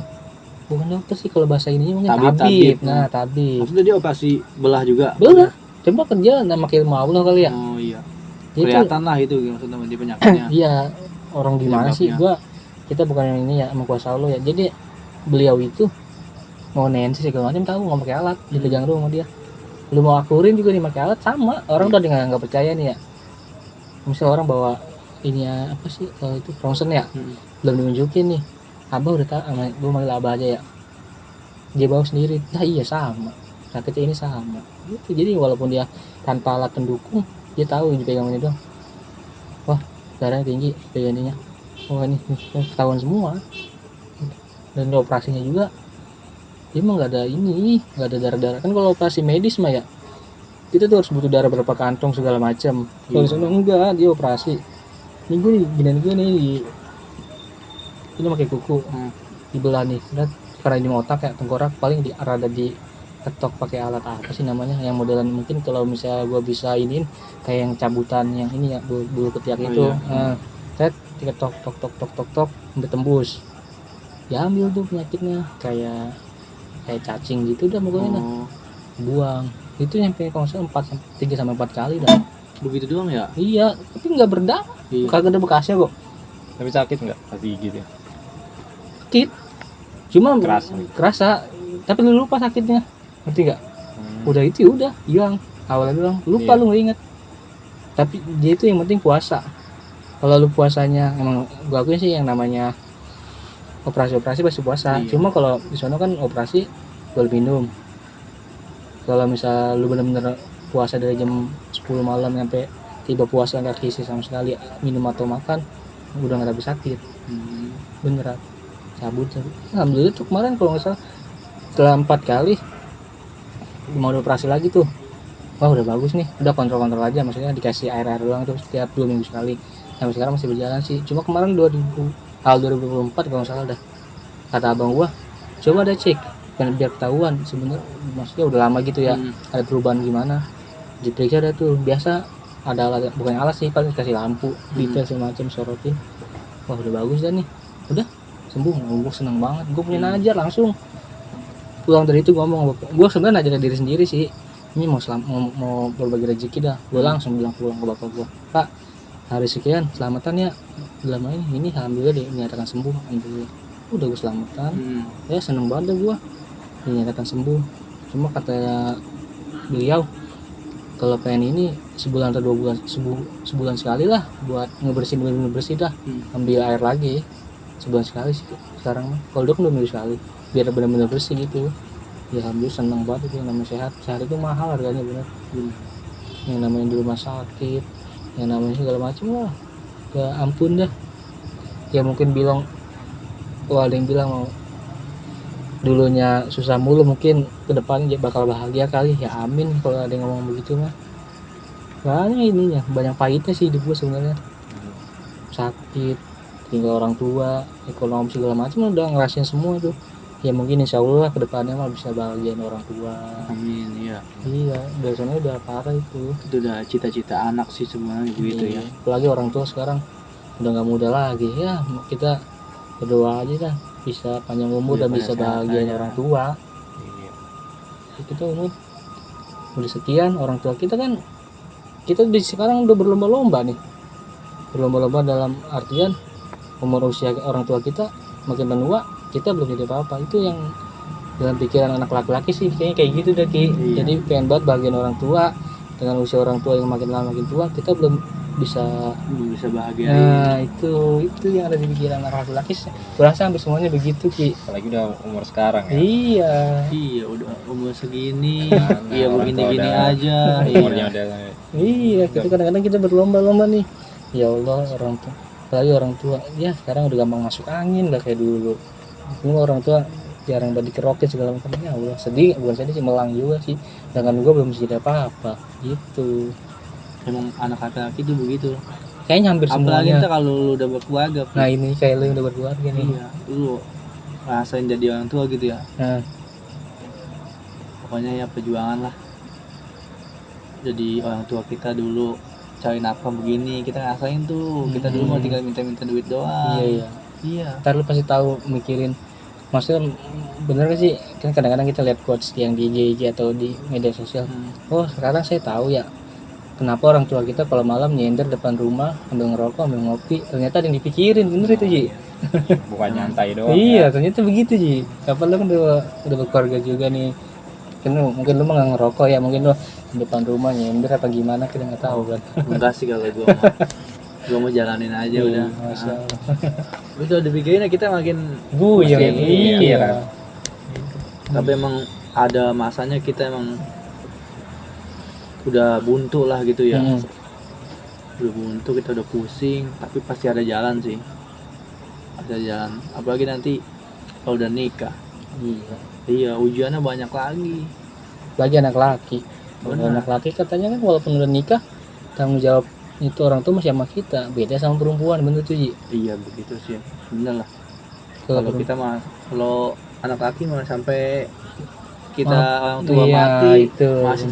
Bukan dokter sih kalau bahasa ininya mungkin Tabib, tabib. tabib. Nah, tabib. Maksudnya dia operasi belah juga. Belah. Coba kerja nama ilmu Allah kali ya. Oh iya. Itu Kelihatan lah itu maksudnya dia penyakitnya. iya, orang gimana sih Penyebabnya. kita bukan yang ini ya sama kuasa Allah ya. Jadi beliau itu mau nensi segala macam tahu nggak pakai alat, dipegang doang sama dia. Lu mau akurin juga nih pakai alat sama. Orang udah nggak percaya nih ya. Misal orang bawa ini ya apa sih itu ronsen ya, belum ditunjukin nih. Abah udah tahu, gue manggil abah aja ya. Dia bawa sendiri, nah iya sama. Sakitnya ini sama. Gitu. Jadi walaupun dia tanpa alat pendukung, dia tahu yang dipegang ini doang. Wah, darahnya tinggi, pegangannya. Wah ini ketahuan semua. Dan operasinya juga, dia emang nggak ada ini, nggak ada darah-darah. Kan kalau operasi medis mah ya, kita tuh harus butuh darah berapa kantong segala macam. Kalau di sana enggak, dia operasi. Ini gue nih, ginian gue nih ini pakai kuku dibelah nih. Karena ini otak kayak tengkorak paling rada di ketok pakai alat apa sih namanya yang modelan mungkin kalau misalnya gue bisa iniin kayak yang cabutan yang ini ya bulu ketiak itu diketok tok sampai tembus ya ambil tuh penyakitnya kayak cacing gitu udah pokoknya buang itu sampai kalau nggak salah 3-4 kali dah Begitu doang ya? iya tapi nggak berdarah kagak ada bekasnya kok. Tapi sakit nggak pas digigit ya? Sakit cuma Kerasa. tapi lu lupa sakitnya ngerti gak? Udah itu udah hilang awalnya doang lupa lu nggak inget tapi dia itu yang penting puasa. Kalau lu puasanya emang gua akuin sih yang namanya operasi pasti puasa cuma kalau di sana kan operasi boleh minum. Kalau misal lu bener-bener puasa dari jam 10 malam sampai tiba puasa nggak kisi sama sekali minum atau makan udah nggak habis sakit beneran cabut. Alhamdulillah tuh kemarin kalau nggak salah setelah 4 kali mau operasi lagi tuh wah udah bagus nih udah kontrol aja maksudnya dikasih air doang tuh setiap 2 minggu sekali sampai sekarang masih berjalan sih cuma kemarin 2024 kalau nggak salah dah kata abang gua coba ada cek biar ketahuan sebenarnya maksudnya udah lama gitu ya ada perubahan gimana diperiksa ada tuh biasa ada alat bukan alat sih paling kasih lampu detail semacam sorotin wah udah bagus dah nih udah sembuh gue seneng banget gue punya najar langsung pulang dari itu ngomong gue sebenarnya najar diri sendiri sih ini mau berbagi rezeki dah gue langsung bilang pulang ke bapak gue pak hari sekian selamatan ya lama ini alhamdulillah dinyatakan sembuh alhamdulillah udah gue selamatan ya seneng banget gue dinyatakan sembuh cuma kata beliau kalau pengen ini sebulan atau 2 bulan sebulan sekali lah buat ngebersihin bener-bener bersih dah ambil air lagi sebulan sekali sih sekarang mah kalau dok 2 minggu sekali biar benar-benar bersih gitu ya alhamdulillah senang banget itu yang namanya sehat itu mahal harganya bener yang namanya di rumah sakit yang namanya segala macam lah ya ampun dah ya mungkin bilang ada yang bilang mau dulunya susah mulu mungkin kedepannya bakal bahagia kali ya amin kalau ada yang ngomong begitu mah banyak ininya banyak pahitnya sih hidup gue sebenarnya sakit tinggal orang tua ekonomi segala macam udah ngerasain semua tuh ya mungkin insya Allah kedepannya mah bisa bahagiain orang tua amin iya dari sana udah parah itu udah cita-cita anak sih sebenarnya begitu ya apalagi orang tua sekarang udah nggak muda lagi ya kita berdoa aja dah bisa panjang umur dan bisa bahagiain orang tua kita umur udah sekian orang tua kita kan kita di sekarang udah berlomba-lomba dalam artian umur usia orang tua kita makin menua kita belum jadi apa-apa itu yang dalam pikiran anak laki-laki sih kayaknya kayak gitu deh Ki. Jadi pengen banget bagian orang tua dengan usia orang tua yang makin lama makin tua kita belum bisa bahagia itu yang ada di pikiran anak laki-laki kurasa hampir semuanya begitu Ki apalagi udah umur sekarang ya iya udah umur segini iya begini-gini aja umurnya udah kita kadang-kadang kita berlomba-lomba nih ya Allah apalagi orang tua ya sekarang udah gampang masuk angin gak kayak dulu semua orang tua jarang banget dikerokin segala macam ya Allah sedih bukan sedih sih melang juga sih dengan gua belum bisa apa-apa gitu emang anak laki-laki itu begitu kayaknya hampir apalagi semuanya apalagi kalau lu udah berkeluarga nah ini kayak lu yang udah berkeluarga nih lu rasain jadi orang tua gitu ya pokoknya ya perjuangan lah jadi orang tua kita dulu cari nafkah begini kita ngerasain tuh kita dulu mau tinggal minta duit doang Iya. Ntar lu pasti tahu mikirin, maksudnya bener gak sih, kan kadang-kadang kita lihat quotes yang di IG atau di media sosial. Oh sekarang saya tahu ya kenapa orang tua kita kalau malam nyender depan rumah sambil ngerokok sambil ngopi, ternyata ada yang dipikirin, bener itu Ji. Bukan nyantai doang. Iya ternyata begitu Ji. Kapan lu kan udah berkeluarga juga nih, mungkin lu mah nggak ngerokok ya, mungkin lu depan rumah nyender apa gimana kita nggak tahu kan. Enggak sih kalau gua mau jalanin aja udah. Masya Allah. Udah dipikirin ya kita makin Buyang pusing. iya. Tapi emang ada masanya kita emang udah buntu lah gitu ya. Udah buntu, kita udah pusing, tapi pasti ada jalan sih. Ada jalan. Apalagi nanti kalau udah nikah. Iya. Iya, ujiannya banyak lagi. Lagi anak laki. Kalau Benar. anak laki katanya kan walaupun udah nikah, tanggung jawab itu orang tua masih sama kita. Beda sama perempuan, bener tuh Ji. Iya begitu sih. Bener lah. Kalau Kalau kita mah, kalau anak laki mah sampai kita Oh, orang tua iya, mati itu. masih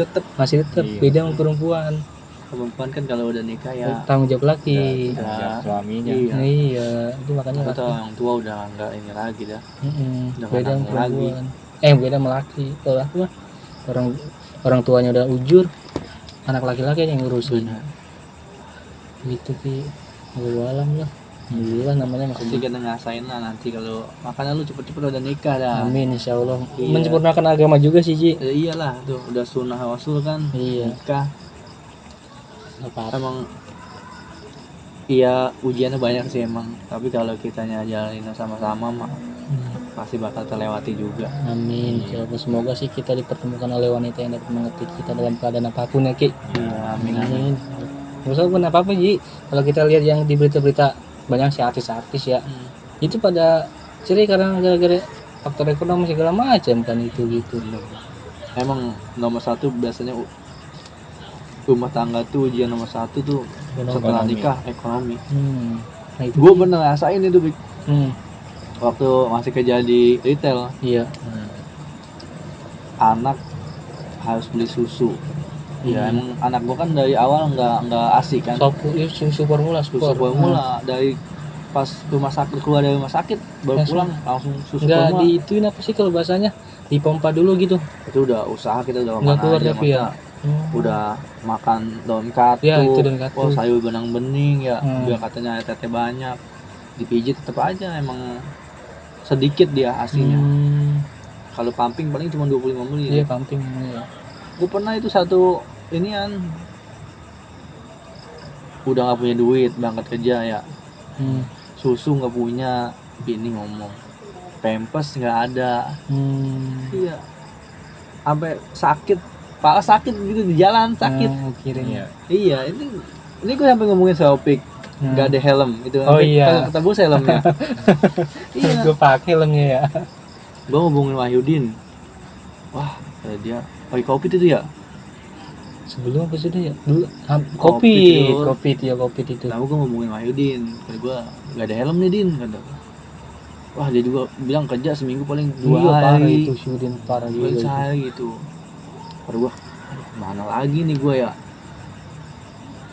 tetep. Iya. Beda sama perempuan. Perempuan kan kalau udah nikah ya Tanggung jawab laki. udah. Ya, suaminya. Iya. Iya, itu makanya Atau laki. orang tua udah enggak ini lagi dah. Udah Beda sama nggak lagi. perempuan. Beda sama laki. Kalau aku mah orang tuanya udah ujur, anak laki-laki yang ngurusin. Benar. Gitu sih. Alam lah. Alhamdulillah namanya Pasti masih. kita ngerasain lah nanti kalau makanya lu cepet-cepet udah nikah dah. Amin insya Allah. Iya. Menyempurnakan agama juga sih Ji. Iyalah tuh udah sunnah rasul kan. Iya. Nikah Apa-apa. emang iya ujiannya banyak sih emang. Tapi kalau kitanya jalanin sama-sama mah pasti bakal terlewati juga. Amin. Insya Allah. Semoga sih kita dipertemukan oleh wanita yang dapat mengerti kita dalam keadaan apapun ya Ki. Iya, amin. Amin. Gak usah pun apa-apa Ji. Kalau kita lihat yang di berita-berita banyak sih artis-artis ya, itu pada cerai karena gara-gara faktor ekonomi segala macam kan itu gitu. Emang nomor satu biasanya rumah tangga tuh ujian nomor satu tuh setelah Ekonomi. nikah ekonomi. Nah itu. Gue bener rasain itu Bik. Hmm, Waktu masih kerja di retail, iya. anak harus beli susu. Ya emang anak gua kan dari awal nggak asik kan. Susu formula, Susu formula dari pas keluar dari rumah sakit baru Langsung. pulang langsung susu Enggak formula. diituin apa sih kalau bahasanya? Dipompa dulu gitu. Itu udah usaha kita udah Nggak mana keluar aja, tapi ya. maksudnya udah makan daun katu, Ya, itu daun katu. sayur benang bening ya, Hmm. biar katanya air teteh banyak, dipijit tetap aja emang sedikit dia aslinya. Kalau pumping paling cuma 25 menit. Iya pumping ya. Gue pernah itu satu inian udah nggak punya duit berangkat kerja ya, susu nggak punya, bini ngomong pampers nggak ada. Iya, sampai sakit, parah sakit gitu di jalan sakit. Kirain. Iya. Iya, ini gue sampai ngomongin Opik nggak ada helm itu. Oh iya. Ketebus helmnya. Iya, Gue pakai helmnya ya. gue ngomongin Wahyudin, wah kata dia pakai kopi itu ya. Sebelum apa sudah ya? Dulu Kopi, kopi itu. Nah, gue ngomongin Wahyudin, kata gue nggak ada helm nih Din, kata. Wah dia juga bilang kerja seminggu paling 2 Iya, parah hari, itu Syudin parah paling juga. sehari gitu. Kata gue, mana lagi nih gue ya?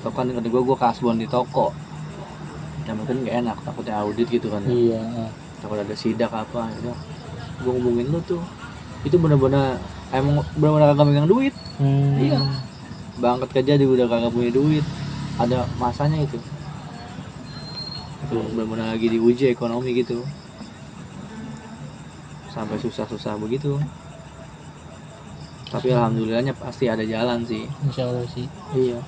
Tau kan kata gue kasbon di toko. Yang mungkin nggak enak, takutnya audit gitu kan. Iya. Takut ada sidak apa, ya. Gue ngomongin lu tuh, itu benar-benar emang benar-benar kagak megang duit. Iya. Berangkat kerja juga udah kagak punya duit, ada masanya itu benar-benar lagi diuji ekonomi gitu, sampai susah-susah begitu. Tapi alhamdulillahnya pasti ada jalan sih. Insya Allah sih. Iya.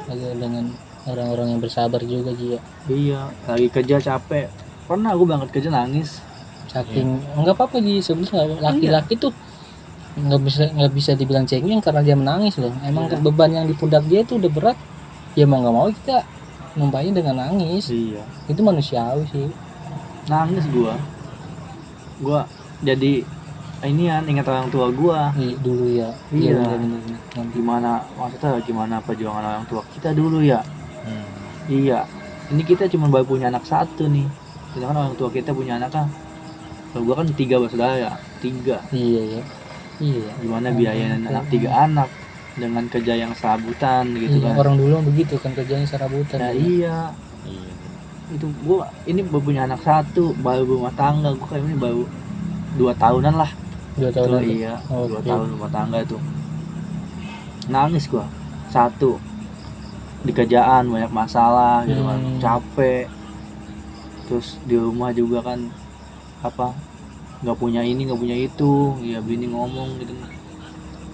Agak dengan orang-orang yang bersabar juga Ji ya. Iya, lagi kerja capek, pernah aku berangkat kerja nangis. Saking nggak apa-apa Ji, sebenarnya laki-laki tuh nggak bisa dibilang cengeng karena dia menangis loh. Emang beban yang di pundak dia itu udah berat, ya mau nggak mau kita numpahin dengan nangis. Iya, Itu manusiawi sih. nangis gua jadi inian ingat orang tua gua. Dulu ya. Iya. Bener-bener. Gimana maksudnya, gimana perjuangan orang tua kita dulu ya. Iya, ini kita cuma baru punya anak satu nih, sedangkan orang tua kita punya anak kan, kalau gua kan 3 bersaudara, 3. Iya ya. Iya. Gimana biayain anak 3 anak dengan kerja yang serabutan gitu Iya, kan. orang dulu begitu kan kerjanya serabutan. Nah kan. iya, Iya. itu gue ini baru punya anak satu, baru rumah tangga, gue kayak ini baru 2 tahunan lah. 2 tahun Tuh, lagi. iya, Oke. 2 tahun rumah tangga tuh. Nangis gue. Satu, di kerjaan banyak masalah gitu kan, capek. Terus di rumah juga kan apa, nggak punya ini nggak punya itu, ya bini ngomong gitu.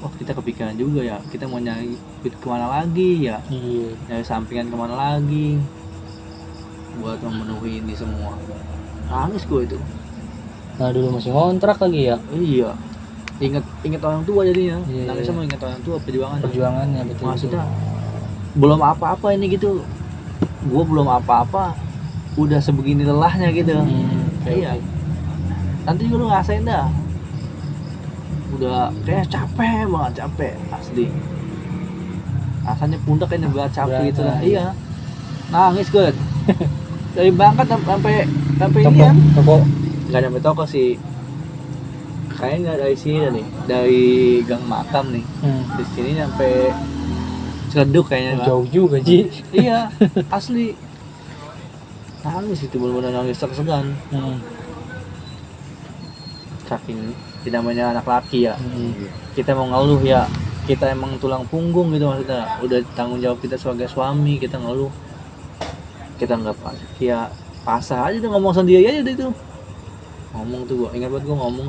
Wah kita kepikiran juga ya, kita mau nyari duit kemana lagi ya, Iya. nyari sampingan kemana lagi buat memenuhi ini semua. Nangis gue itu. Nah dulu masih ngontrak lagi ya. Iya, inget orang tua jadinya. Iya. Nangis sama inget orang tua, Perjuangannya betul. maksudnya belum apa-apa ini gitu, gue belum apa-apa udah sebegini lelahnya gitu. Iya, nanti juga lu ngerasain dah, udah kayak capek banget, capek asli, rasanya pundak kayaknya berat, capek Berat, gitu lah. iya. Iya, nangis gue dari berangkat sampai ini Toko, kan toko. nggak nyampe toko sih, kayaknya nggak dari sini nih, dari gang makam nih, di sini nyampe Ciledug kayaknya. Pak. Jauh juga Ji. Iya, asli nangis itu, benar-benar nangis tersegan. Saking namanya anak laki ya, kita mau ngeluh ya, kita emang tulang punggung gitu, maksudnya udah tanggung jawab kita sebagai suami, kita ngeluh, kita nggak pas ya pasah aja tuh, ngomong sendiri aja deh itu, ngomong tuh, gua ingat banget, gua ngomong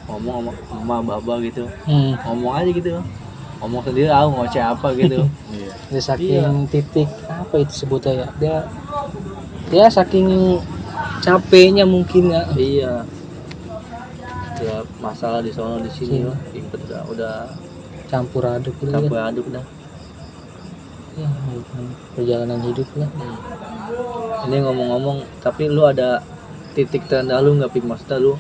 sama mama baba gitu, ngomong aja gitu, ngomong sendiri, ngoceh apa gitu. Dia saking titik apa itu sebutnya ya, dia saking capeknya mungkin ya. Iya, ya masalah di sono di sini lah, impet udah campur aduk gitu campur ya. aduk dah. Ya, perjalanan hidup lah. Ini ngomong-ngomong, tapi lu ada titik terendah lu nggak, Pik? Maksudnya lu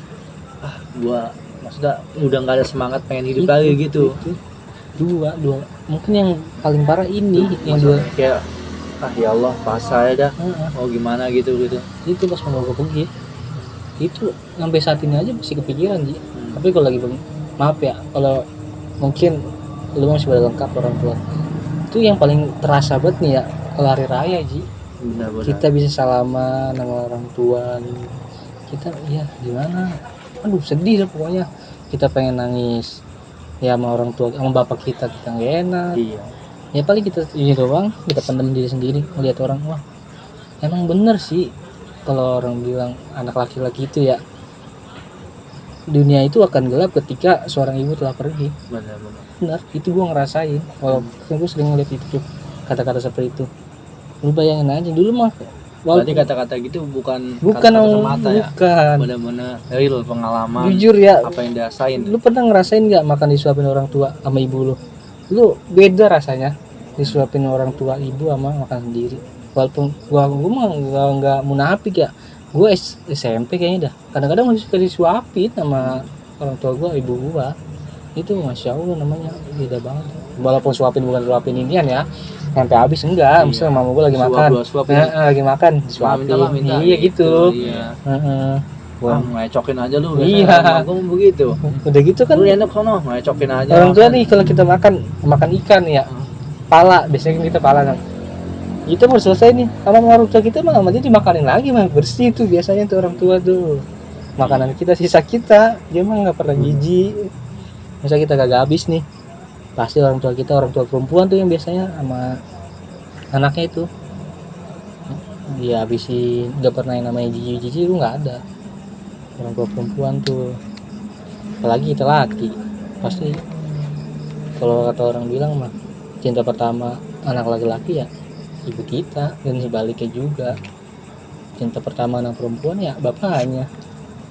gua maksudnya udah nggak ada semangat pengen hidup lagi gitu. Dua mungkin yang paling parah ini yang dua kayak ya Allah pasrah ya dah, mau gimana gitu itu pas mau gue pergi itu sampai saat ini aja masih kepikiran Ji. Tapi kalau lagi maaf ya, kalau mungkin lu masih pada lengkap orang tua, itu yang paling terasa banget nih ya kalau hari raya Ji. Benar-benar. Kita bisa salaman sama orang tua nih, kita ya gimana, aduh sedih lah pokoknya, kita pengen nangis ya sama orang tua, sama bapak kita nggak enak. Iya. Ya paling kita ini doang, kita pendam diri sendiri, melihat orang, wah emang bener sih kalau orang bilang anak laki-laki itu ya, dunia itu akan gelap ketika seorang ibu telah pergi. Benar, itu gue ngerasain. Kalau gue sering ngeliat itu tuh, kata-kata seperti itu. Lu bayangin aja dulu mah. Berarti kata-kata gitu bukan kata-kata semata ya. Bukan. Benar-benar real pengalaman. Jujur ya. Apa yang dirasain? Lu pernah ngerasain nggak makan disuapin orang tua sama ibu lu? Lu beda rasanya disuapin orang tua ibu sama makan sendiri. Walaupun gua mah nggak munafik ya. Gue SMP kayaknya dah. Kadang-kadang masih suka disuapin sama orang tua gua, ibu gua. Itu masya Allah namanya beda banget. Walaupun suapin bukan suapin inian ya, sampai habis enggak. Misalnya mama gua lagi makan, lagi makan disuapin. Iya gitu. Iya. Gua ngecokin aja lu. Iya. Gua mau begitu. Udah gitu kan. Lu enak sono, ngecokin aja. Orang tua nih kalau kita makan ikan ya, pala biasanya kita pala kan. Itu mau selesai nih, sama orang tua kita mah dia dimakanin lagi mah, bersih tuh biasanya tuh orang tua tuh. Makanan kita sisa kita, dia mah nggak pernah jijik. Masa kita kagak habis nih, pasti orang tua kita, orang tua perempuan tuh yang biasanya sama anaknya itu dia habisin, nggak pernah yang namanya jijik lu nggak ada. Orang tua perempuan tuh, apalagi kita laki, pasti kalau kata orang bilang mah cinta pertama anak laki-laki ya ibu kita, dan sebaliknya juga cinta pertama anak perempuan ya bapaknya.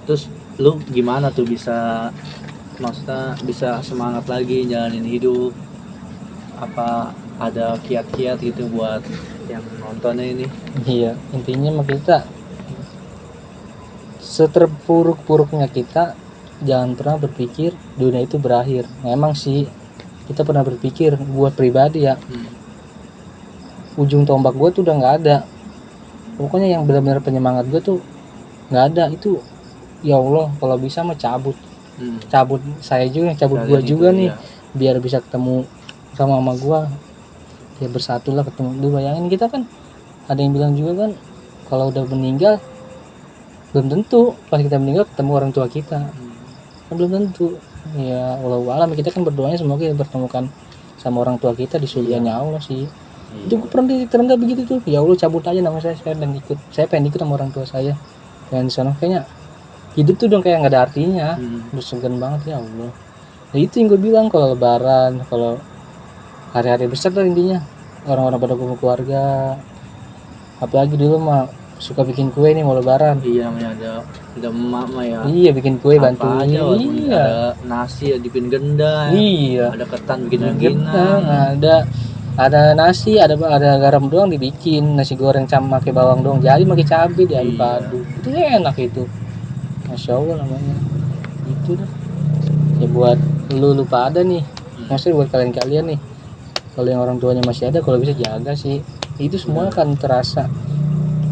Terus lu gimana tuh bisa, maksudnya bisa semangat lagi jalanin hidup? Apa ada kiat-kiat gitu buat yang nontonnya ini? Iya, intinya mah kita seterpuruk-puruknya kita jangan pernah berpikir dunia itu berakhir. Memang sih kita pernah berpikir, buat pribadi ya, ujung tombak gue tuh udah nggak ada. Pokoknya yang benar-benar penyemangat gue tuh nggak ada. Itu ya Allah kalau bisa mah cabut saya juga, cabut gue juga nih ya. Biar bisa ketemu sama gue ya, bersatu lah, ketemu. Lu bayangin kita kan ada yang bilang juga kan kalau udah meninggal belum tentu pas kita meninggal ketemu orang tua kita. Kan belum tentu. Ya walau alam kita kan berdoanya semoga kita bertemukan sama orang tua kita di surganya Allah sih. Itu gue pernah diterendah begitu tuh. Ya Allah cabut aja nama saya dan ikut. Saya pengen ikut sama orang tua saya. Dan di sana kayaknya hidup tuh dong kayak nggak ada artinya. Udah segan banget ya Allah. Nah itu yang gue bilang kalau lebaran, kalau hari-hari besar lah intinya orang-orang pada kumpul keluarga. Apalagi dulu mah suka bikin kue nih mau lebaran. Iya namanya ada emak mah ya. Iya bikin kue Apa bantuin. aja, walaupun Iya. ada nasi ya dibikin genda. Iya. Ada ketan bikin Nah, rengginang. ada nasi, ada garam doang dibikin, nasi goreng pakai bawang doang, jadi pakai cabai diaduk padu. Itu enak itu. Masya Allah namanya. Itu dah. Ya buat lu pada nih. Maksudnya buat kalian-kalian nih. Kalau yang orang tuanya masih ada, kalau bisa jaga sih. Itu semua akan terasa.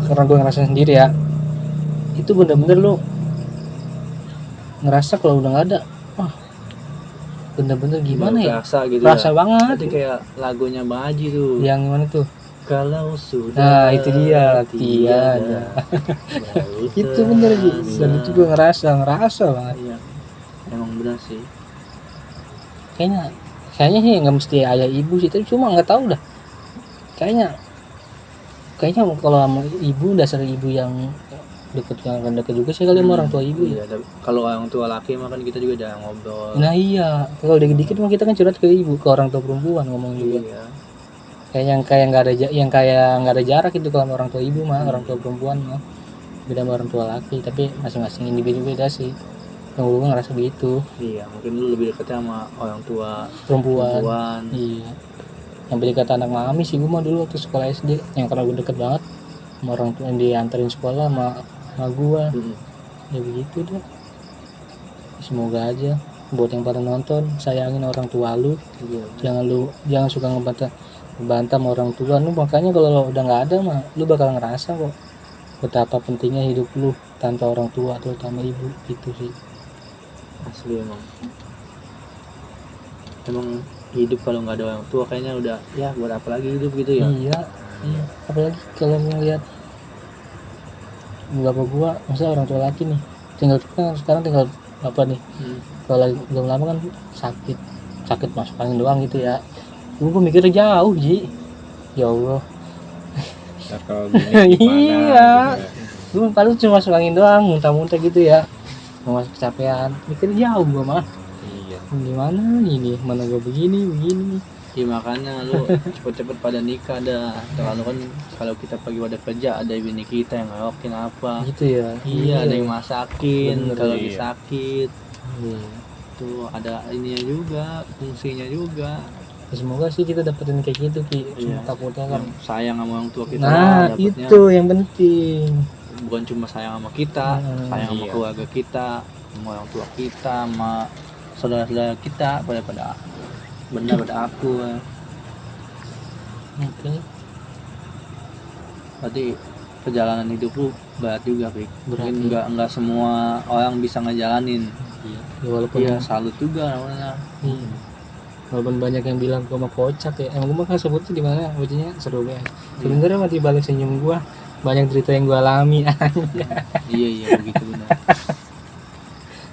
Karena gue ngerasa sendiri ya. Itu bener-bener lu ngerasa kalau udah nggak ada, wah bener-bener gimana ya? Rasa gitu Rasa ya. banget. Nanti kayak lagunya Bang Haji tuh. Yang gimana tuh? Kalau sudah. Nah itu dia tiada. Itu bener gitu. Dan itu gue ngerasa banget. Iya. Emang benar sih. Kayaknya sih nggak mesti ayah ibu sih, tapi cuma nggak tahu dah. Kayaknya kalau sama ibu dasar ibu yang akan deket juga sih kali sama orang tua ibu. Iya, kalau orang tua laki mah kan kita juga udah ngobrol. Nah iya, kalau dikit-dikit mah kita kan curhat ke ibu, ke orang tua perempuan ngomong juga. Iya. Kayak nggak ada jarak itu kalau sama orang tua ibu mah, orang tua perempuan mah beda sama orang tua laki, tapi masing-masing individu beda sih. Yang gue ngerasa begitu. Iya, mungkin lu lebih dekat sama orang tua Perempuan. Iya. Yang beli kata anak mami sih gue mah dulu waktu sekolah SD, yang karena gue deket banget sama orang tua yang dianterin sekolah sama gue. Ya begitu deh. Semoga aja buat yang pada nonton sayangin orang tua lu. Iya. Jangan suka ngebantah sama orang tua lu, makanya kalau lo udah nggak ada mah lu bakal ngerasa kok betapa pentingnya hidup lu tanpa orang tua terutama ibu. Itu sih Asli emang hidup kalau nggak ada orang tua kayaknya udah ya buat apa lagi hidup gitu ya. iya. Apalagi kalau ngeliat bapak gua, maksudnya orang tua laki nih sekarang tinggal apa nih, kalau lagi belum lama kan sakit masuk angin doang gitu ya. Gua mikir jauh Ji, ya Allah. Kalau gini gimana Iya. gitu ya. Gue paling cuma masuk angin doang, muntah-muntah gitu ya, mau masuk kecapean, mikir jauh gua mah. Iya. Gimana ini, mana gua begini. Ya makanya lu cepet-cepet pada nikah dah. Terlalu kan kalau kita pagi pada kerja ada bini kita yang ngerokin apa. Gitu ya. Iya, ada yang masakin Bener, kalau iya. lagi sakit. Iya. Tuh ada ininya juga, fungsinya juga. Ya, semoga sih kita dapetin kayak gitu Ki. Iya. Takutnya kan. Sayang sama orang tua kita. Nah, dapetnya. itu yang penting. Bukan cuma sayang sama kita, sayang sama Iya. keluarga kita, sama orang tua kita, sama saudara-saudara kita, pada benda pada aku. Oke. Berarti perjalanan hidup lu berat juga, Pik. Berat, Mungkin nggak semua orang bisa ngejalanin. Iya. Ya, walaupun Iya, salut juga namanya. Iya. Walaupun banyak yang bilang gua mah kocak ya. Emang gua mah kan sebut di mana bocahnya seru banget. Sebenarnya mah dibalik senyum gua banyak cerita yang gua alami. Iya begitu benar.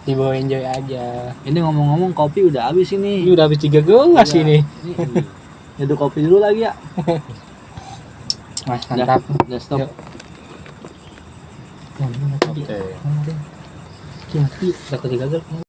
Dibawa enjoy aja. Ini ngomong-ngomong kopi udah habis Ini ini. udah habis 3 gelas ini. Nyeduh kopi dulu lagi ya. Mas mantap. Udah stop. Yuk. Oke. Mati. Udah ke 3 gelas.